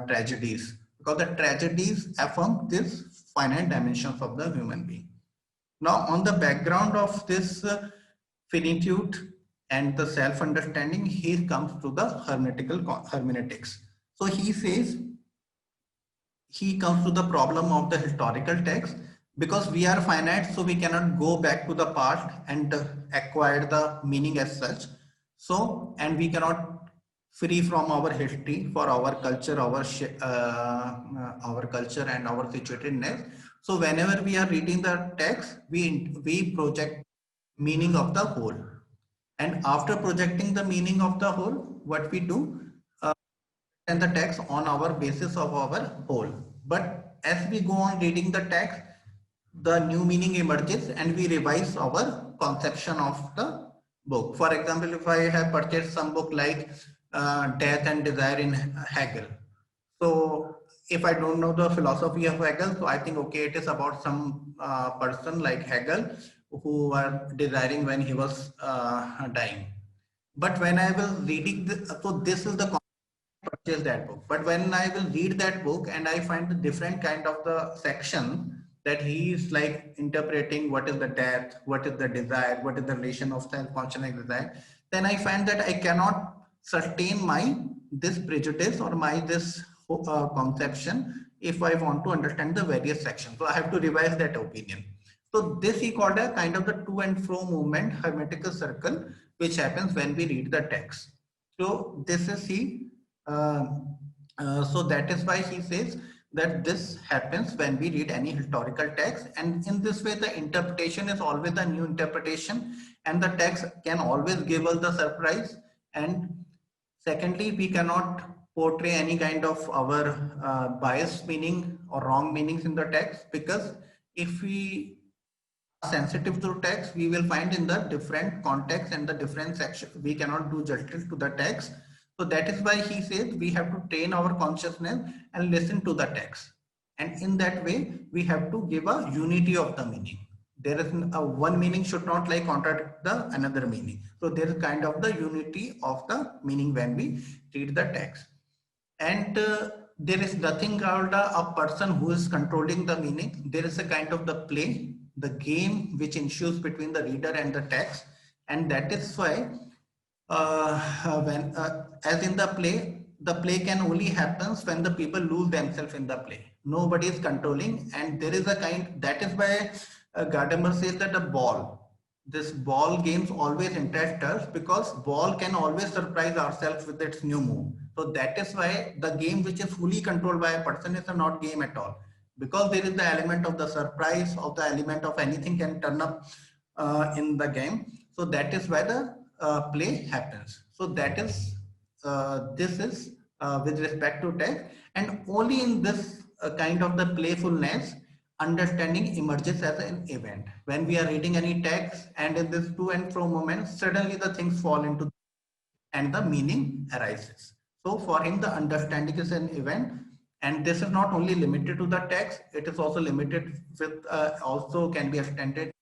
tragedies, because the tragedies affirm these finite dimensions of the human being. Now, on the background of this finitude and the self-understanding, he comes to the hermeneutics. So he says, he comes to the problem of the historical text, because we are finite, so we cannot go back to the past and acquire the meaning as such. So, and we cannot free from our history for our culture, our culture and our situatedness. So whenever we are reading the text, we project meaning of the whole. And after projecting the meaning of the whole, what we do, and the text on our basis of our whole. But as we go on reading the text, the new meaning emerges and we revise our conception of the book. For example, if I have purchased some book like Death and Desire in Hegel. So if I don't know the philosophy of Hegel, so I think, okay, it is about some person like Hegel who were desiring when he was dying. But when I was reading this, so this is the purchase that book. But when I will read that book and I find the different kind of the section that he is like interpreting what is the death, what is the desire, what is the relation of self-consciousness desire, then I find that I cannot sustain my this prejudice or my this conception if I want to understand the various sections. So I have to revise that opinion. So this he called a kind of the to and fro movement, hermeneutical circle, which happens when we read the text. So this is so that is why he says that this happens when we read any historical text, and in this way the interpretation is always a new interpretation and the text can always give us the surprise. And secondly, we cannot portray any kind of our biased meaning or wrong meanings in the text, because if we are sensitive to text, we will find in the different context and the different section we cannot do justice to the text. So that is why he says we have to train our consciousness and listen to the text. And in that way, we have to give a unity of the meaning. There is one meaning should not like contradict the another meaning. So there is kind of the unity of the meaning when we read the text. And there is nothing called a person who is controlling the meaning. There is a kind of the play, the game which ensues between the reader and the text. And that is why as in the play can only happens when the people lose themselves in the play. Nobody is controlling, and there is a kind, that is why Gadamer says that this ball games always interest us, because ball can always surprise ourselves with its new move. So that is why the game which is fully controlled by a person is a not game at all, because there is the element of the surprise, of the element of anything can turn up in the game. So that is why the play happens. So that is this is with respect to text, and only in this kind of the playfulness understanding emerges as an event. When we are reading any text and in this to and fro moment, suddenly the things fall into and the meaning arises. So for him, the understanding is an event, and this is not only limited to the text, it is also limited with also can be extended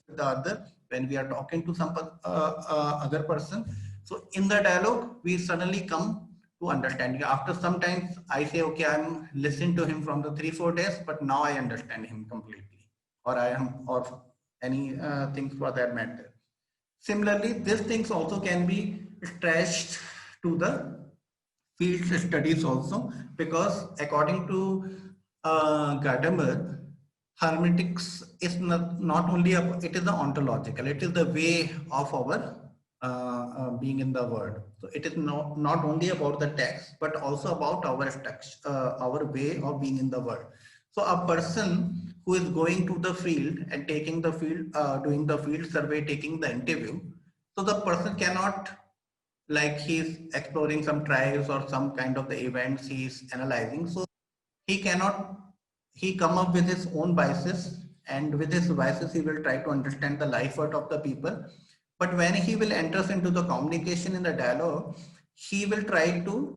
with the other when we are talking to some other person. So in the dialogue, we suddenly come to understanding. After some time, I say, okay, I'm listening to him from the 3-4 days, but now I understand him completely, or I am, or any things for that matter. Similarly, these things also can be stretched to the field studies also, because according to Gadamer, hermeneutics is not only it is the ontological, it is the way of our being in the world. So it is not only about the text, but also about our way of being in the world. So a person who is going to the field and taking the field, doing the field survey, taking the interview, so the person cannot, like he's exploring some trials or some kind of the events he's analyzing. So he cannot, he come up with his own biases, and with his biases he will try to understand the life work of the people. But when he will enters into the communication in the dialogue, he will try to,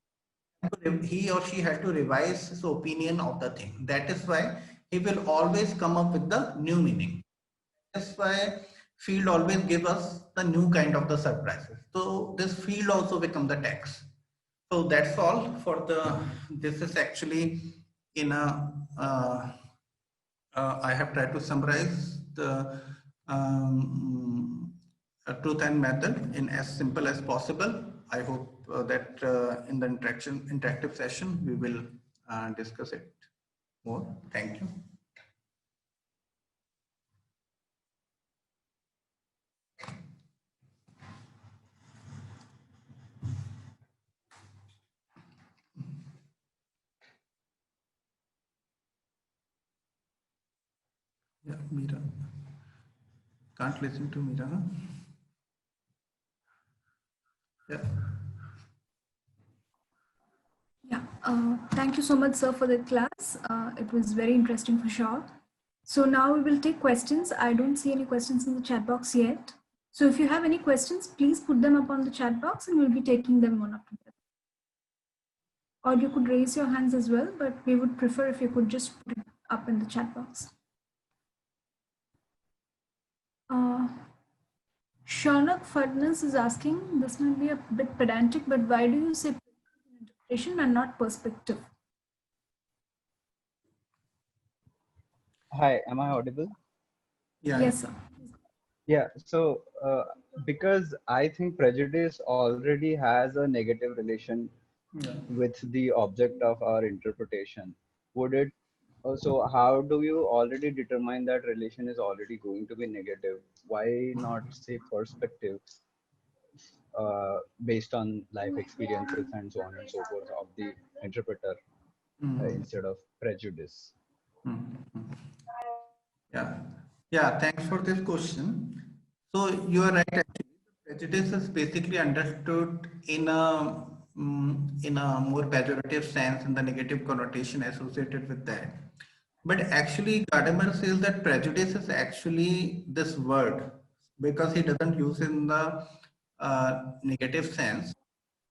he or she has to revise his opinion of the thing. That is why he will always come up with the new meaning. That's why field always give us the new kind of the surprises. So this field also become the text. So that's all for the, this is actually in a, I have tried to summarize the truth and method in as simple as possible. I hope that in the interactive session, we will discuss it more. Thank you. Yeah, Meera. Can't listen to Meera. Huh? Yeah. Yeah, thank you so much, sir, for the class. It was very interesting for sure. So now we will take questions. I don't see any questions in the chat box yet. So if you have any questions, please put them up on the chat box and we'll be taking them one after the other. Or you could raise your hands as well, but we would prefer if you could just put it up in the chat box. Shaunak Fadnas is asking, this might be a bit pedantic, but why do you say interpretation and not perspective? Hi, am I audible? Yeah. Yes, sir. Yeah, so because I think prejudice already has a negative relation with the object of our interpretation. Would it, so how do you already determine that relation is already going to be negative? Why not say perspective based on life experiences and so on and so forth of the interpreter instead of prejudice? Yeah. Yeah. Thanks for this question. So you are right. Actually, prejudice is basically understood in a more pejorative sense, in the negative connotation associated with that. But actually, Gadamer says that prejudice is actually this word, because he doesn't use in the negative sense.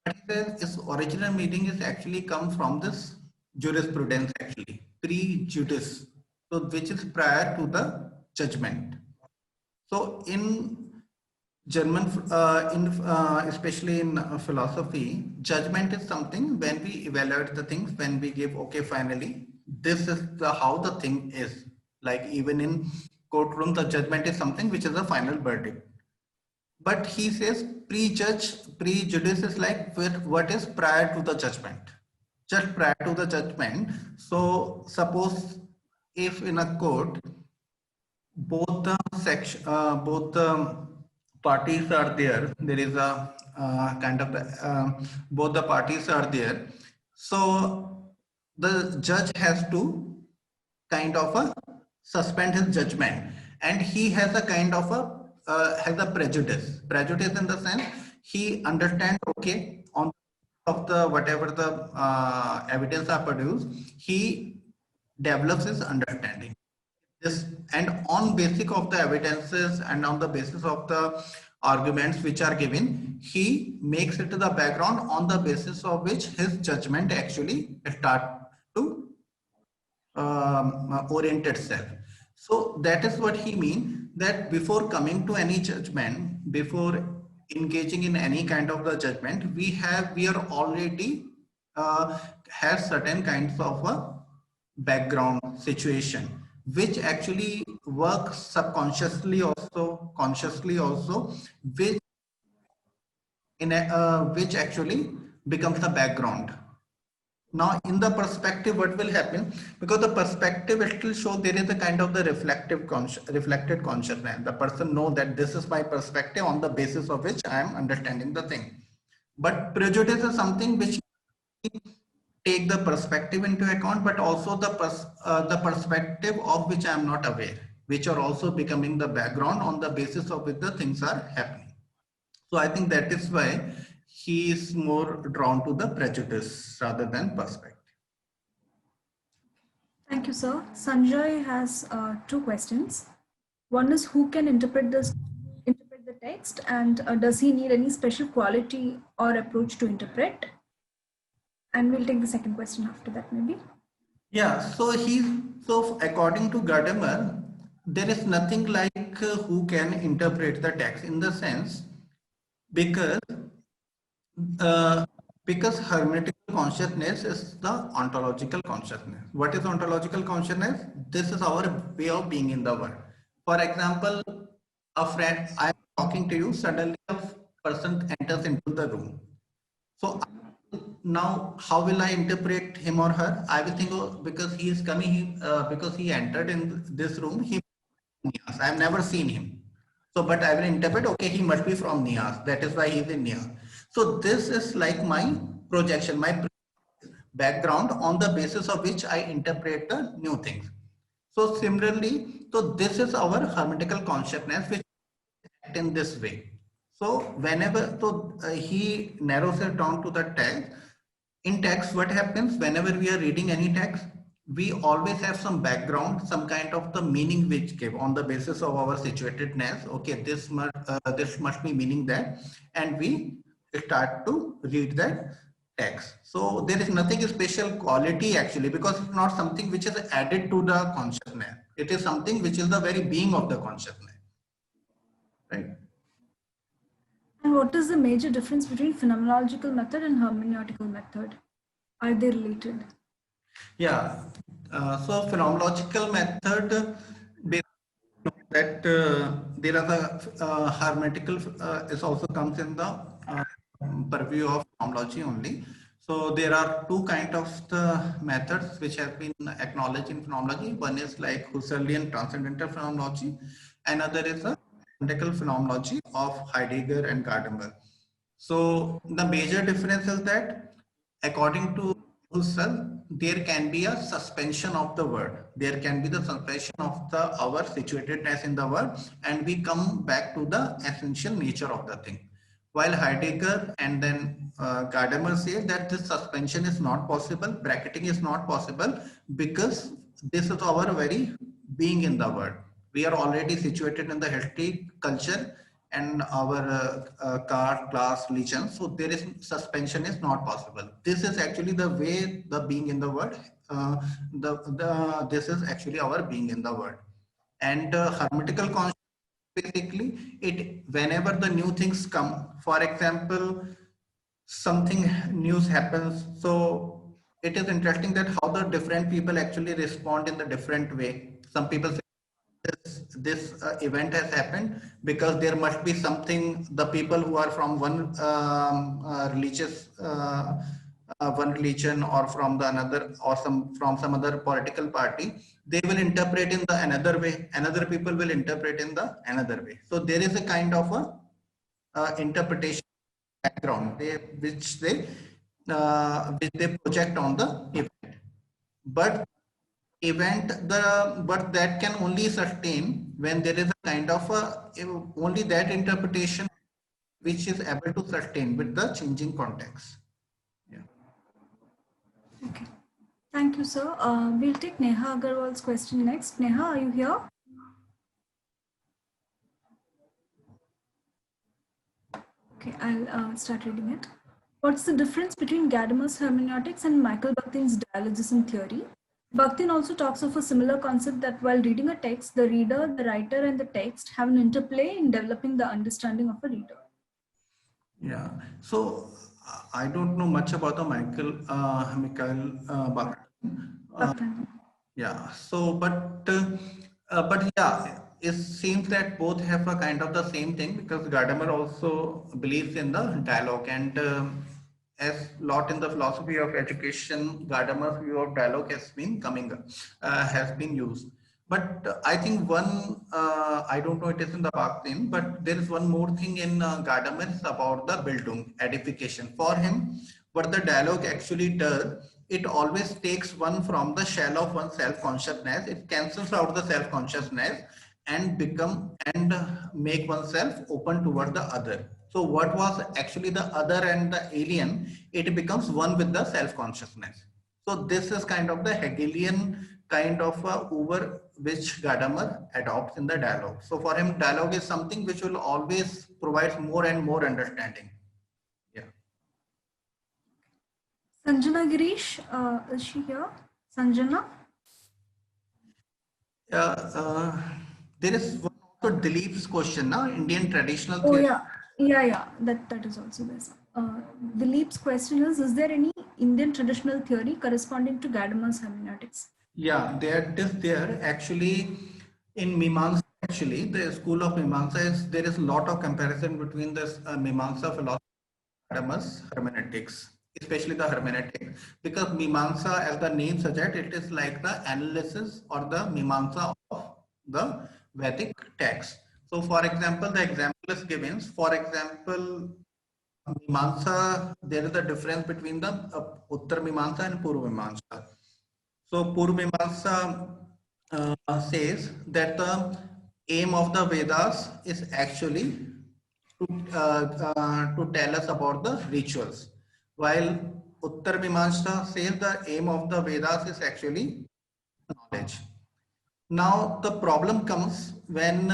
But he says its original meaning is actually come from this jurisprudence, actually pre-judice, so which is prior to the judgment. So in German, especially in philosophy, judgment is something when we evaluate the things, when we give, okay, finally, this is how the thing is. Like even in courtroom, the judgment is something which is a final verdict. But he says prejudice is like what is prior to the judgment, just prior to the judgment. So suppose if in a court, both the parties are there. There is a kind of both the parties are there. So the judge has to kind of a suspend his judgment, and he has a kind of a has a prejudice in the sense he understands, okay, on of the whatever the evidence are produced, he develops his understanding. This, and on basis of the evidences and on the basis of the arguments which are given, he makes it to the background on the basis of which his judgment actually start to orient itself. So that is what he means, that before coming to any judgment, before engaging in any kind of the judgment, we are already have certain kinds of a background situation which actually works subconsciously also, consciously also, which which actually becomes the background. Now in the perspective, what will happen, because the perspective, it will show there is a kind of the reflected consciousness. The person know that this is my perspective on the basis of which I am understanding the thing. But prejudice is something which take the perspective into account, but also the perspective of which I am not aware, which are also becoming the background on the basis of which the things are happening. So I think that is why he is more drawn to the prejudice rather than perspective. Thank you, sir. Sanjay has two questions. One is, who can interpret the text, and does he need any special quality or approach to interpret? And we'll take the second question after that, maybe. Yeah, so according to Gadamer, there is nothing like who can interpret the text, in the sense because because hermeneutical consciousness is the ontological consciousness. What is ontological consciousness? This is our way of being in the world. For example, a friend, I'm talking to you, suddenly a person enters into the room. So now how will I interpret him or her? I will think, oh, because he is coming, because he entered in this room, he Nias. I have never seen him. So, but I will interpret, okay, he must be from Nias. That is why he is in Nias. So this is like my projection, my background on the basis of which I interpret the new things. So similarly, so this is our hermeneutical consciousness which act in this way. So whenever, so he narrows it down to the text. In text, what happens whenever we are reading any text, we always have some background, some kind of the meaning which give on the basis of our situatedness. Okay, this must be meaning that, and we start to read that text. So there is nothing special quality actually, because it's not something which is added to the consciousness. It is something which is the very being of the consciousness, right? And what is the major difference between phenomenological method and hermeneutical method? Are they related? Yeah, so phenomenological method, that there are the hermeneutical is also comes in the purview of phenomenology only. So there are two kind of the methods which have been acknowledged in phenomenology. One is like Husserlian transcendental phenomenology. Another is the analytical phenomenology of Heidegger and Gadamer. So the major difference is that according to Husserl, there can be a suspension of the word. There can be the suspension of the our situatedness in the word, and we come back to the essential nature of the thing. While Heidegger and then Gadamer say that this suspension is not possible, bracketing is not possible, because this is our very being in the world. We are already situated in the healthy culture and our caste, class, religion. So there is suspension is not possible. This is actually the way the being in the world. This is actually our being in the world. And hermetical consciousness basically it whenever the new things come, for example, something news happens. So it is interesting that how the different people actually respond in the different way. Some people say this event has happened because there must be something. The people who are from one religion or from the another or from some other political party, they will interpret in the another way. Another people will interpret in the another way. So there is a kind of a interpretation background which they project on the event. But but that can only sustain when there is a kind of a only that interpretation which is able to sustain with the changing context. Yeah. Okay. Thank you, sir. We'll take Neha Agarwal's question next. Neha, are you here? Okay, I'll start reading it. What's the difference between Gadamer's hermeneutics and Michael Bakhtin's dialogism theory? Bakhtin also talks of a similar concept that while reading a text, the reader, the writer, and the text have an interplay in developing the understanding of a reader. Yeah. So I don't know much about the Mikhail Bakhtin. Yeah. So, but yeah, it seems that both have a kind of the same thing because Gadamer also believes in the dialogue, and as lot in the philosophy of education, Gadamer's view of dialogue has been has been used. But I think one, I don't know it is in the Bakhtin, but there is one more thing in Gadamer is about the Bildung, edification. For him, what the dialogue actually does, it always takes one from the shell of one self-consciousness. It cancels out the self-consciousness and make oneself open toward the other. So what was actually the other and the alien, it becomes one with the self-consciousness. So this is kind of the Hegelian kind of over which Gadamer adopts in the dialogue. So for him, dialogue is something which will always provide more and more understanding. Yeah. Sanjana Girish, is she here? Sanjana? There is one also Dileep's question now, Indian traditional Oh theory. yeah. That is also there. Dileep's question is there any Indian traditional theory corresponding to Gadamer's hermeneutics? Yeah, there it is there. Actually, in Mimamsa, actually, the school of Mimamsa is, there is a lot of comparison between this Mimamsa philosophy and Gadamer's hermeneutics, especially the hermeneutic, because Mimamsa, as the name suggests, it is like the analysis or the Mimamsa of the Vedic text. So, for example, the example is given. For example, Mimamsa, there is a difference between the Uttar Mimamsa and Purva Mimamsa. So Purvamimamsa says that the aim of the Vedas is actually to tell us about the rituals, while Uttar Mimamsa says the aim of the Vedas is actually knowledge. Now the problem comes when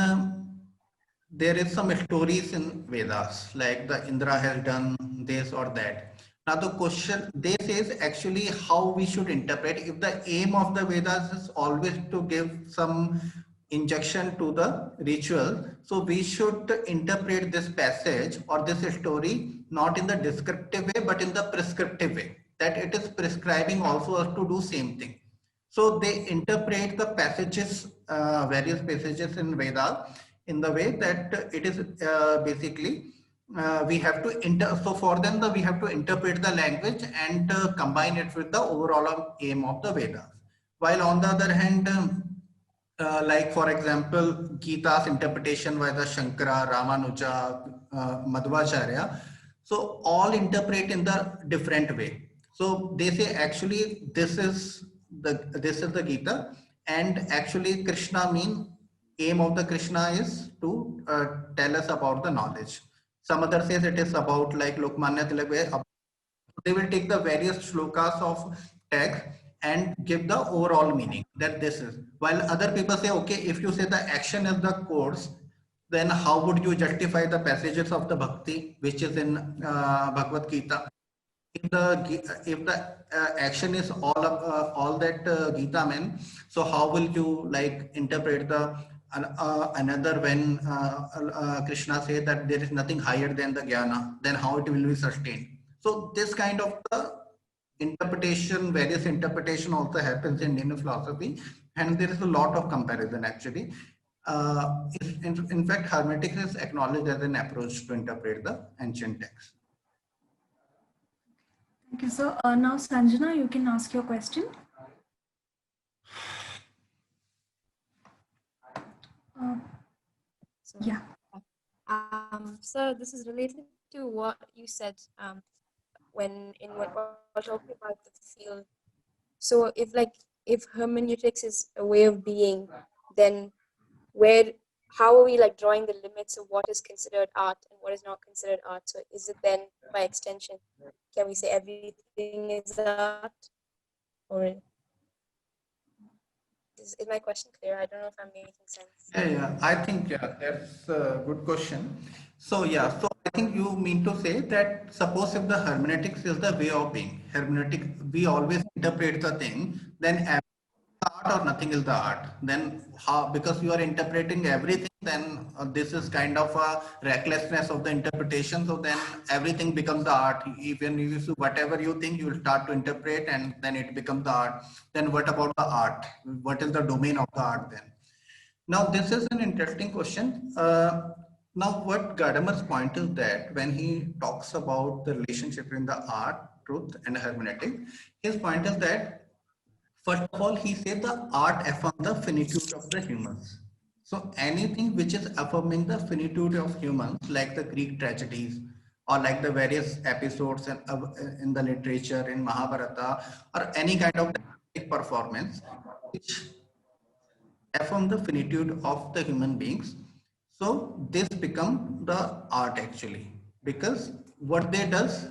there is some stories in Vedas, like the Indra has done this or that. Now the question they says actually how we should interpret, if the aim of the Vedas is always to give some injection to the ritual, so we should interpret this passage or this story not in the descriptive way but in the prescriptive way, that it is prescribing also us to do same thing. So they interpret the passages, various passages in Veda in the way that it is basically we have to so for them we have to interpret the language and combine it with the overall aim of the Vedas. While on the other hand, like for example, Gita's interpretation by the Shankara, Ramanuja, Madhvacharya, so all interpret in the different way. So they say actually this is the Gita, and actually Krishna aim of the Krishna is to tell us about the knowledge. Some other says it is about like Lokmanya Tilak. They will take the various shlokas of text and give the overall meaning that this is. While other people say, okay, if you say the action is the course, then how would you justify the passages of the bhakti which is in Bhagavad Gita? If the action is all that Gita meant, so how will you like interpret the another when Krishna said that there is nothing higher than the jnana, then how it will be sustained. So this kind of interpretation, various interpretation also happens in Indian philosophy, and there is a lot of comparison actually. In fact, Hermetic is acknowledged as an approach to interpret the ancient text. Thank you, sir. Now, Sanjana, you can ask your question. Yeah. So this is related to what you said when we're talking about the field. So if hermeneutics is a way of being, then how are we like drawing the limits of what is considered art and what is not considered art? So is it then by extension, can we say everything is art? Or is my question clear? I don't know if I'm making sense. Yeah, I think that's a good question. So yeah, so I think you mean to say that suppose if the hermeneutics is the way of being, hermeneutic, we always interpret the thing, then everything is the art or nothing is the art. Then how, because you are interpreting everything, then this is kind of a recklessness of the interpretation. So then everything becomes the art. Even if whatever you think, you will start to interpret and then it becomes the art. Then what about the art? What is the domain of the art then? Now, this is an interesting question. Now, what Gadamer's point is that when he talks about the relationship between the art, truth, and hermeneutic, his point is that, first of all, he said the art affirms the finitude of the humans. So, anything which is affirming the finitude of humans, like the Greek tragedies, or like the various episodes in the literature, in Mahabharata, or any kind of performance, which affirm the finitude of the human beings. So this become the art actually, because what they does,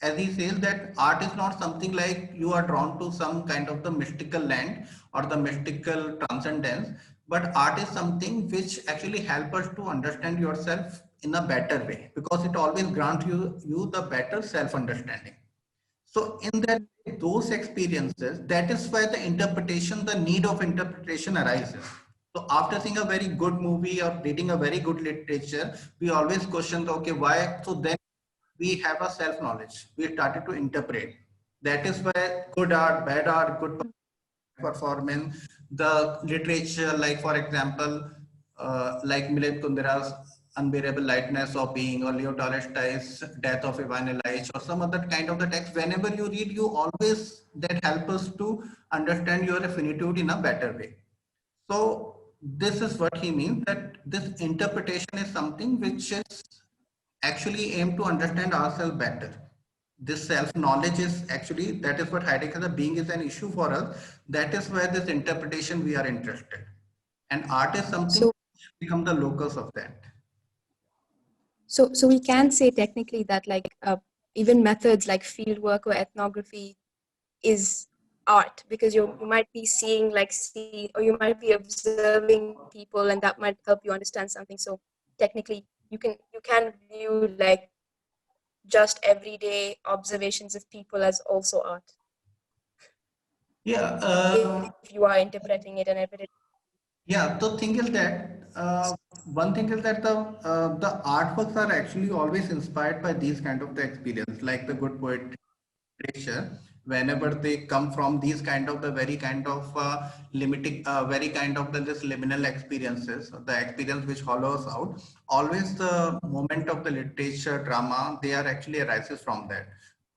as he says, that art is not something like you are drawn to some kind of the mystical land or the mystical transcendence, but art is something which actually help us to understand yourself in a better way, because it always grant you the better self understanding. So in that, those experiences, that is why the interpretation, the need of interpretation arises. So after seeing a very good movie or reading a very good literature, we always question, okay, why? So then we have a self-knowledge. We started to interpret. That is why good art, good performance, the literature, like for example, like Milet Kundera's Unbearable Lightness of Being, or Leo Tolstoy's Death of Ivan Ilyich, or some other kind of the text, whenever you read, you always, that help us to understand your finitude in a better way. So this is what he means, that this interpretation is something which is actually aimed to understand ourselves better. This self-knowledge is actually, that is what Heidegger, the being is an issue for us. That is where this interpretation we are interested. And art is something So, which become the locus of that. so we can say technically that like even methods like fieldwork or ethnography is art, because you might be seeing or you might be observing people and that might help you understand something. So technically you can view like just everyday observations of people as also art. Yeah. If you are interpreting it and everyday. Yeah, the thing is that one thing is that the artworks are actually always inspired by these kind of the experience, like the good poetry literature. Whenever they come from these kind of the very kind of limiting, very kind of this liminal experiences, the experience which follows out, always the moment of the literature, drama, they are actually arises from that.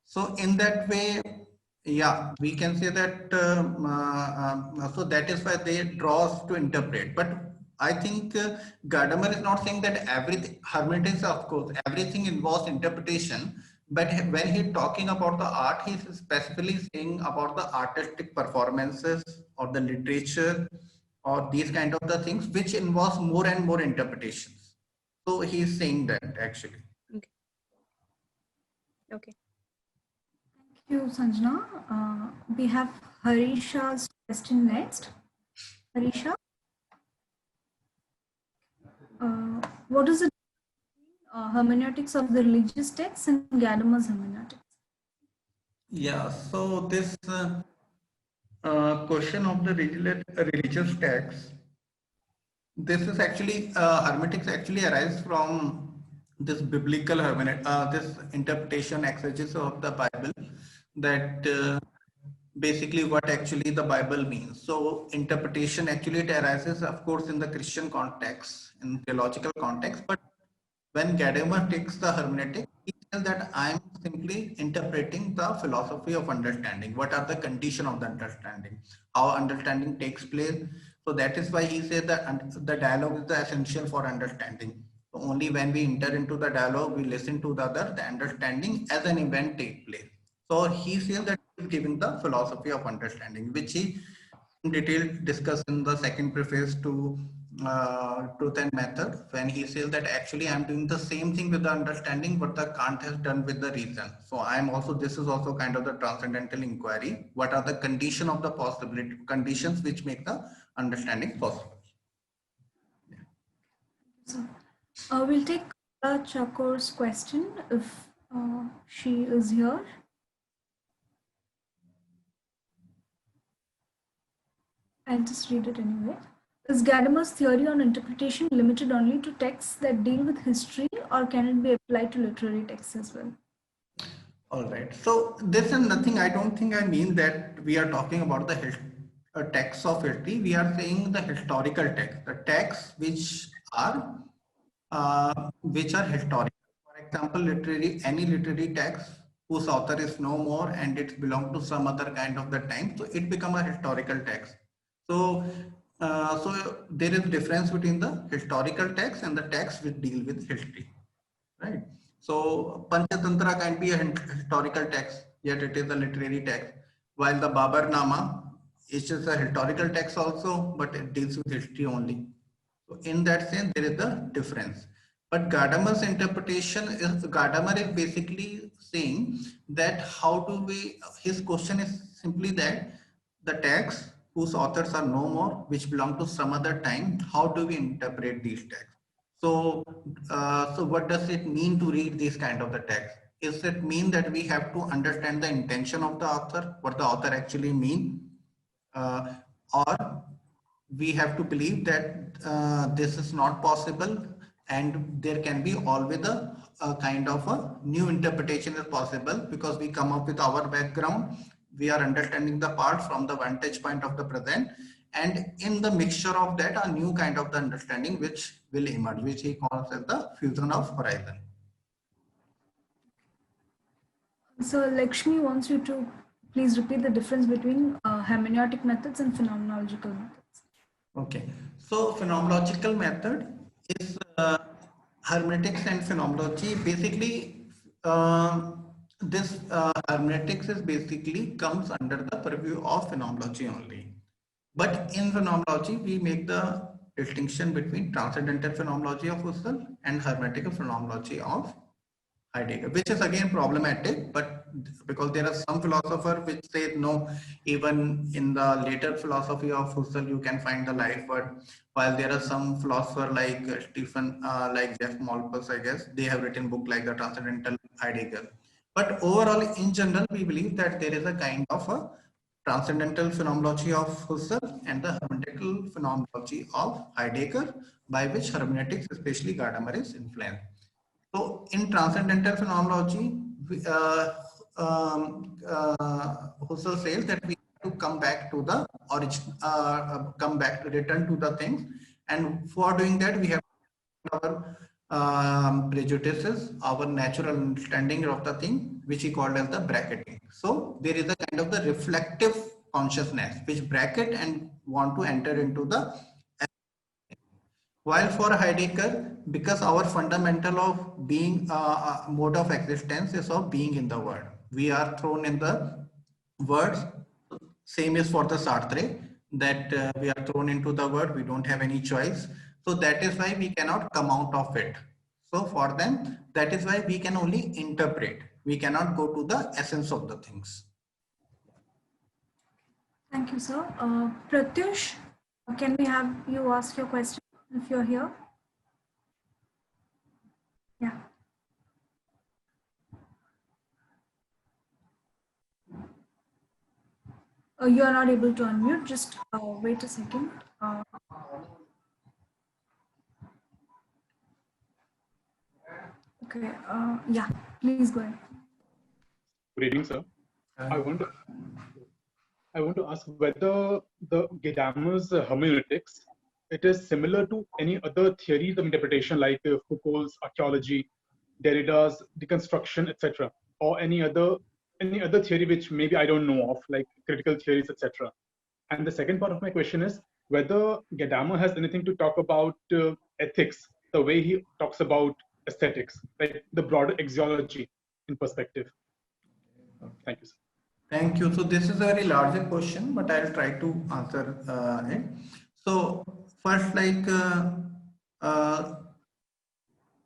So in that way, yeah, we can say that. So that is why they draw us to interpret. But I think Gadamer is not saying that everything, hermeneutics, of course, everything involves interpretation. But when he's talking about the art, he's specifically saying about the artistic performances or the literature or these kind of the things which involves more and more interpretations. So he's saying that actually. Okay. Thank you, Sanjana. We have Harisha's question next. Harisha, what is the hermeneutics of the religious texts and Gadamer's hermeneutics? Yeah, so this question of the religious text, This is actually hermeneutics actually arise from this biblical this interpretation exegesis of the Bible, that basically what actually the Bible means. So interpretation actually it arises, of course, in the Christian context, in theological context, but when Gadamer takes the hermeneutic, he says that I am simply interpreting the philosophy of understanding. What are the conditions of the understanding? How understanding takes place. So that is why he said that the dialogue is the essential for understanding. So only when we enter into the dialogue, we listen to the other, the understanding as an event take place. So he says that he is giving the philosophy of understanding, which he in detail discussed in the second preface to Truth and Method, when he says that actually I'm doing the same thing with the understanding what the Kant has done with the reason. So I'm also, this is also kind of the transcendental inquiry. What are the condition of the possibility conditions which make the understanding possible? So, we'll take Chakor's question if she is here. I'll just read it anyway. Is Gadamer's theory on interpretation limited only to texts that deal with history, or can it be applied to literary texts as well? All right. So this is nothing. I don't think I mean that we are talking about the text of history. We are saying the historical text, the texts which are historical. For example, any literary text whose author is no more and it belongs to some other kind of the time, so it become a historical text. So, so there is difference between the historical text and the text which deal with history, right? So Panchatantra can be a historical text, yet it is a literary text, while the Babarnama is just a historical text also, but it deals with history only. So in that sense, there is a difference. But Gadamer's interpretation is, Gadamer is basically saying that how do we, his question is simply that the texts whose authors are no more, which belong to some other time, how do we interpret these texts? So, so what does it mean to read these kind of the text? Is it mean that we have to understand the intention of the author, what the author actually mean, or we have to believe that this is not possible, and there can be always a kind of a new interpretation is possible because we come up with our background, we are understanding the part from the vantage point of the present, and in the mixture of that a new kind of the understanding which will emerge, which he calls as the fusion of horizon. So Lakshmi wants you to please repeat the difference between hermeneutic methods and phenomenological methods. Okay, so phenomenological method is hermeneutics and phenomenology. Basically, this hermeneutics is basically comes under the purview of phenomenology only. But in phenomenology, we make the distinction between transcendental phenomenology of Husserl and hermeneutical phenomenology of Heidegger, which is again problematic, but because there are some philosophers which say no, even in the later philosophy of Husserl, you can find the life, but while there are some philosophers like Stephen, like Jeff Malpass, I guess, they have written book like the Transcendental Heidegger. But overall, in general, we believe that there is a kind of a transcendental phenomenology of Husserl and the hermeneutical phenomenology of Heidegger, by which hermeneutics, especially Gadamer, is influenced. So in transcendental phenomenology, Husserl says that we have to come back to the origin, return to the things, and for doing that we have our prejudices, our natural understanding of the thing, which he called as the bracketing. So there is a kind of the reflective consciousness which bracket and want to enter into the. While for Heidegger, because our fundamental of being mode of existence is of being in the world. We are thrown in the words. Same is for the Sartre, that we are thrown into the world. We don't have any choice. So that is why we cannot come out of it. So for them, that is why we can only interpret. We cannot go to the essence of the things. Thank you, sir. Pratyush, can we have you ask your question if you're here? Yeah. You are not able to unmute. Just wait a second. Okay, yeah, please go ahead. Good evening, sir. I want to ask whether the Gadamer's hermeneutics, it is similar to any other theories of interpretation like Foucault's archaeology, Derrida's deconstruction, etc., or any other theory which maybe I don't know of, like critical theories, etc. And the second part of my question is whether Gadamer has anything to talk about ethics, the way he talks about aesthetics, like the broader axiology in perspective. Thank you, sir. Thank you. So this is a very larger question, but I'll try to answer it. So first,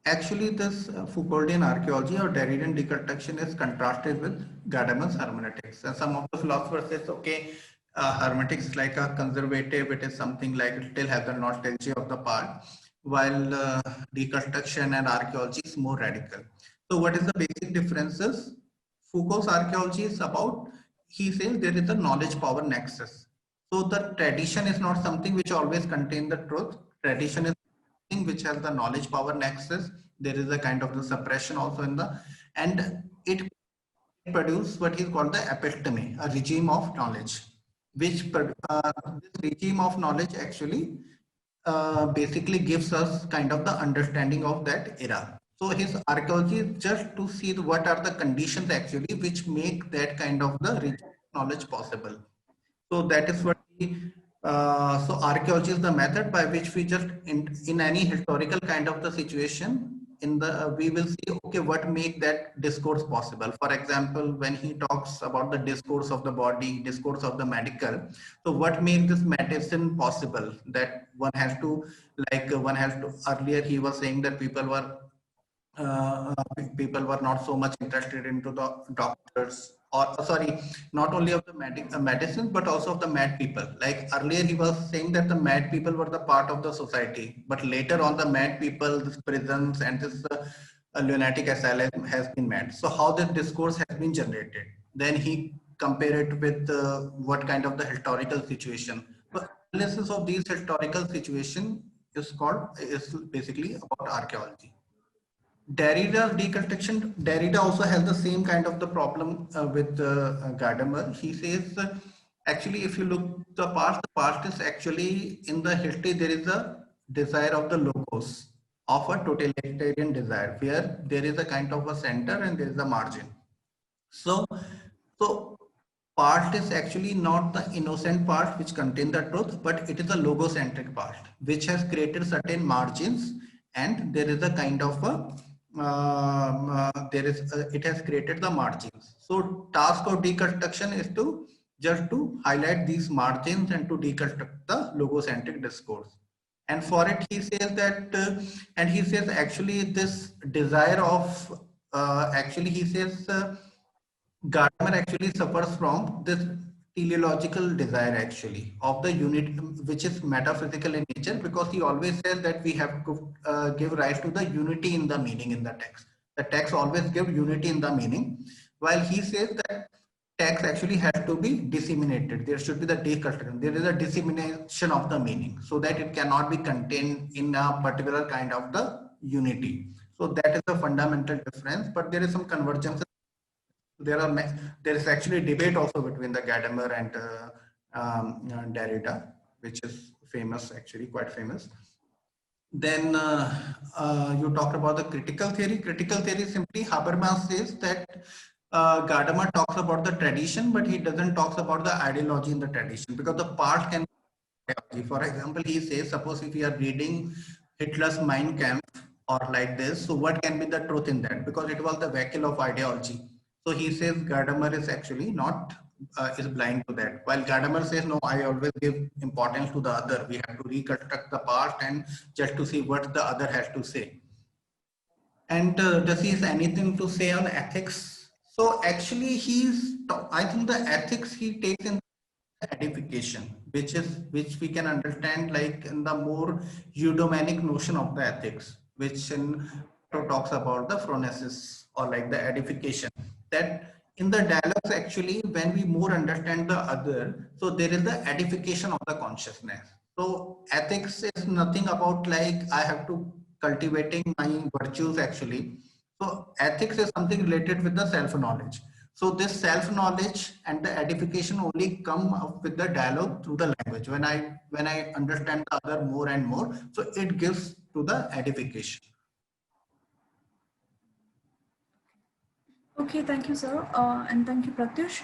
actually this Foucauldian archaeology or Derridan deconstruction is contrasted with Gadamer's hermeneutics. And some of the philosophers say, okay, hermeneutics is like a conservative, it is something like it still has the nostalgia of the past, while deconstruction and archaeology is more radical. So what is the basic differences? Foucault's archaeology is about, he says there is a knowledge power nexus. So the tradition is not something which always contains the truth. Tradition is something which has the knowledge power nexus. There is a kind of the suppression also in the, and it produces what is called the episteme, a regime of knowledge, which this regime of knowledge actually basically gives us kind of the understanding of that era. So his archaeology is just to see what are the conditions actually which make that kind of the knowledge possible. So that is what so archaeology is the method by which we just in any historical kind of the situation in the we will see, okay, what make that discourse possible. For example, when he talks about the discourse of the body, discourse of the medical, so what makes this medicine possible, that one has to earlier he was saying that people were not so much interested into the doctors, or sorry, not only of the medicine but also of the mad people. Like earlier he was saying that the mad people were the part of the society, but later on the mad people, this prisons and this lunatic asylum has been mad. So how this discourse has been generated, then he compared it with what kind of the historical situation. So analysis of these historical situation is basically about archaeology. Derrida deconstruction, Derrida also has the same kind of the problem with Gadamer. He says, actually, if you look the past is actually in the history, there is a desire of the logos, of a totalitarian desire, where there is a kind of a center and there is a margin. So part is actually not the innocent part which contain the truth, but it is a logocentric part, which has created certain margins, and there is a kind of a it has created the margins. So task of deconstruction is to just to highlight these margins and to deconstruct the logocentric discourse. And for it, he says that, and he says actually this desire of, he says Gadamer actually suffers from this teleological desire actually of the unit, which is metaphysical in nature, because he always says that we have to give rise to the unity in the meaning in the text. The text always gives unity in the meaning, while he says that text actually has to be disseminated. There should be the deconstruction. There is a dissemination of the meaning so that it cannot be contained in a particular kind of the unity. So that is the fundamental difference, but there is some convergence. There is actually debate also between the Gadamer and Derrida, which is famous, actually quite famous. Then you talked about the critical theory. Critical theory simply Habermas says that Gadamer talks about the tradition, but he doesn't talk about the ideology in the tradition, because the part can be, for example, he says, suppose if you are reading Hitler's Mein Kampf or like this, so what can be the truth in that? Because it was the vehicle of ideology. So he says Gadamer is actually not is blind to that. While Gadamer says, no, I always give importance to the other. We have to reconstruct the past and just to see what the other has to say. And does he have anything to say on ethics? So actually I think the ethics he takes in edification, which we can understand like in the more eudaimonic notion of the ethics, which in talks about the phronesis or like the edification, that in the dialogues actually when we more understand the other, so there is the edification of the consciousness. So ethics is nothing about like I have to cultivating my virtues actually. So ethics is something related with the self-knowledge. So this self-knowledge and the edification only come up with the dialogue through the language. When I understand the other more and more, so it gives to the edification. Okay, thank you, sir. And thank you, Pratyush.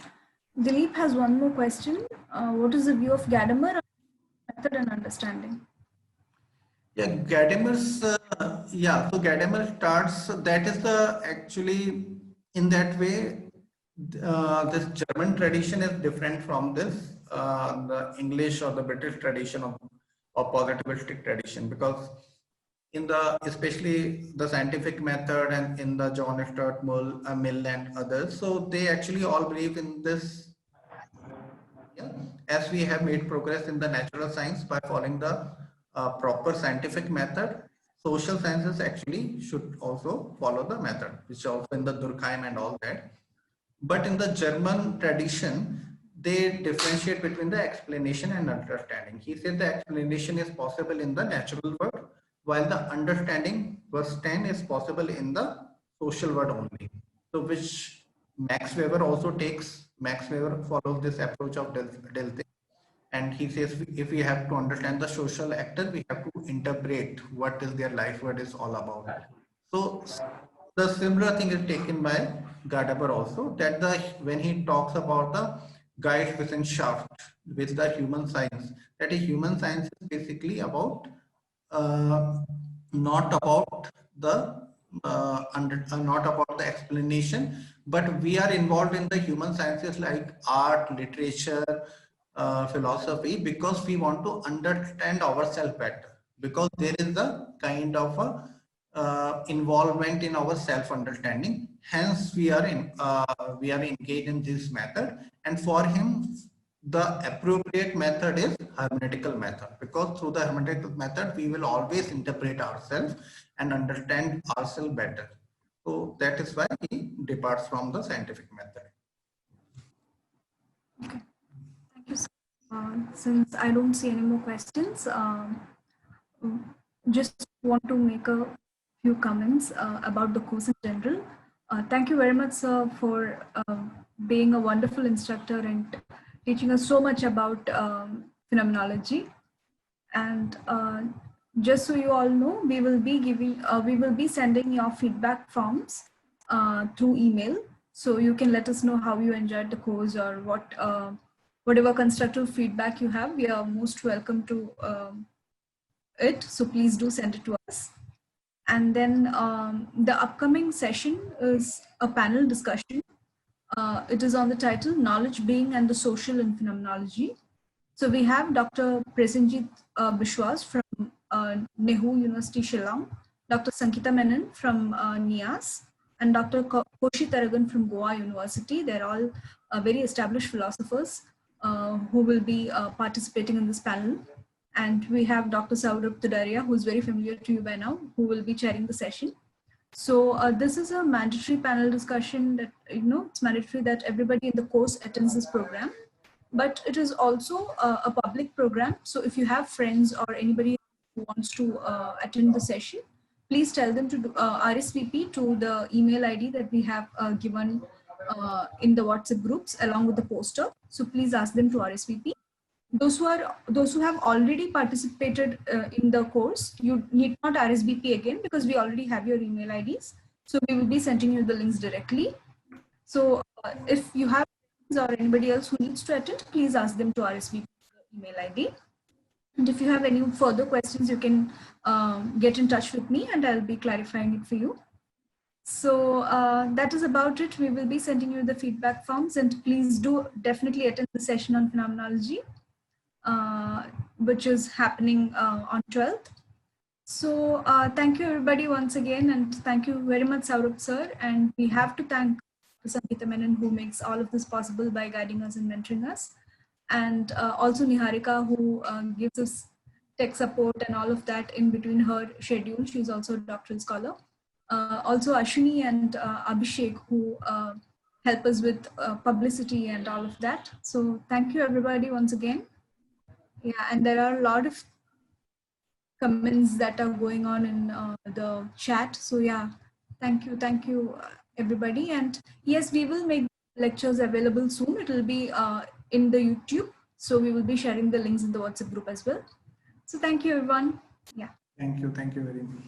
Dilip has one more question. What is the view of Gadamer on method and understanding? Yeah, Gadamer's, so Gadamer starts, that is the actually in that way, this German tradition is different from this, the English or the British tradition of positivistic tradition, because in the, especially the scientific method and in the John Stuart Mill and others, so they actually all believe in this, yeah, as we have made progress in the natural science by following the proper scientific method, social sciences actually should also follow the method, which also in the Durkheim and all that. But in the German tradition, they differentiate between the explanation and understanding. He said the explanation is possible in the natural world, while the understanding, verse 10, is possible in the social world only. So which Max Weber also takes, Max Weber follows this approach of Delphi. And he says if we have to understand the social actor, we have to interpret what is their life, what is all about. So the similar thing is taken by Gadamer also, that the when he talks about the Geistwissenschaft with the human science, that a human science is basically about not about the not about the explanation, but we are involved in the human sciences like art, literature, philosophy, because we want to understand ourselves better, because there is a kind of a involvement in our self understanding. Hence we are engaged in this method, and for him the appropriate method is hermeneutical method, because through the hermeneutical method we will always interpret ourselves and understand ourselves better. So that is why he departs from the scientific method. Okay, thank you, sir. Since I don't see any more questions, just want to make a few comments about the course in general. Thank you very much, sir, for being a wonderful instructor and teaching us so much about phenomenology. And just so you all know, we will be sending your feedback forms through email. So you can let us know how you enjoyed the course, or whatever constructive feedback you have. We are most welcome to it. So please do send it to us. And then the upcoming session is a panel discussion. It is on the title Knowledge, Being and the Social in Phenomenology. So we have Dr. Prasenjit Bishwas from Nehru University, Shillong, Dr. Sankita Menon from NIAS, and Dr. Koshi Taragan from Goa University. They're all very established philosophers who will be participating in this panel. And we have Dr. Saurabh Tudaria, who is very familiar to you by now, who will be chairing the session. So this is a mandatory panel discussion that, it's mandatory that everybody in the course attends this program. But it is also a public program. So if you have friends or anybody who wants to attend the session, please tell them to RSVP to the email ID that we have given in the WhatsApp groups along with the poster. So please ask them to RSVP. Those who have already participated in the course, you need not RSVP again, because we already have your email IDs. So we will be sending you the links directly. So if you have or anybody else who needs to attend, please ask them to RSVP the email ID. And if you have any further questions, you can get in touch with me and I'll be clarifying it for you. So that is about it. We will be sending you the feedback forms, and please do definitely attend the session on phenomenology, which is happening on 12th. So thank you everybody once again, and thank you very much, Saurabh sir. And we have to thank Sankita Menon, who makes all of this possible by guiding us and mentoring us. And also Niharika, who gives us tech support and all of that in between her schedule. She's also a doctoral scholar. Also Ashwini and Abhishek, who help us with publicity and all of that. So thank you everybody once again. Yeah, and there are a lot of comments that are going on in the chat. So yeah, Thank you, everybody. And yes, we will make lectures available soon. It will be in the YouTube. So we will be sharing the links in the WhatsApp group as well. So thank you, everyone. Yeah. Thank you very much.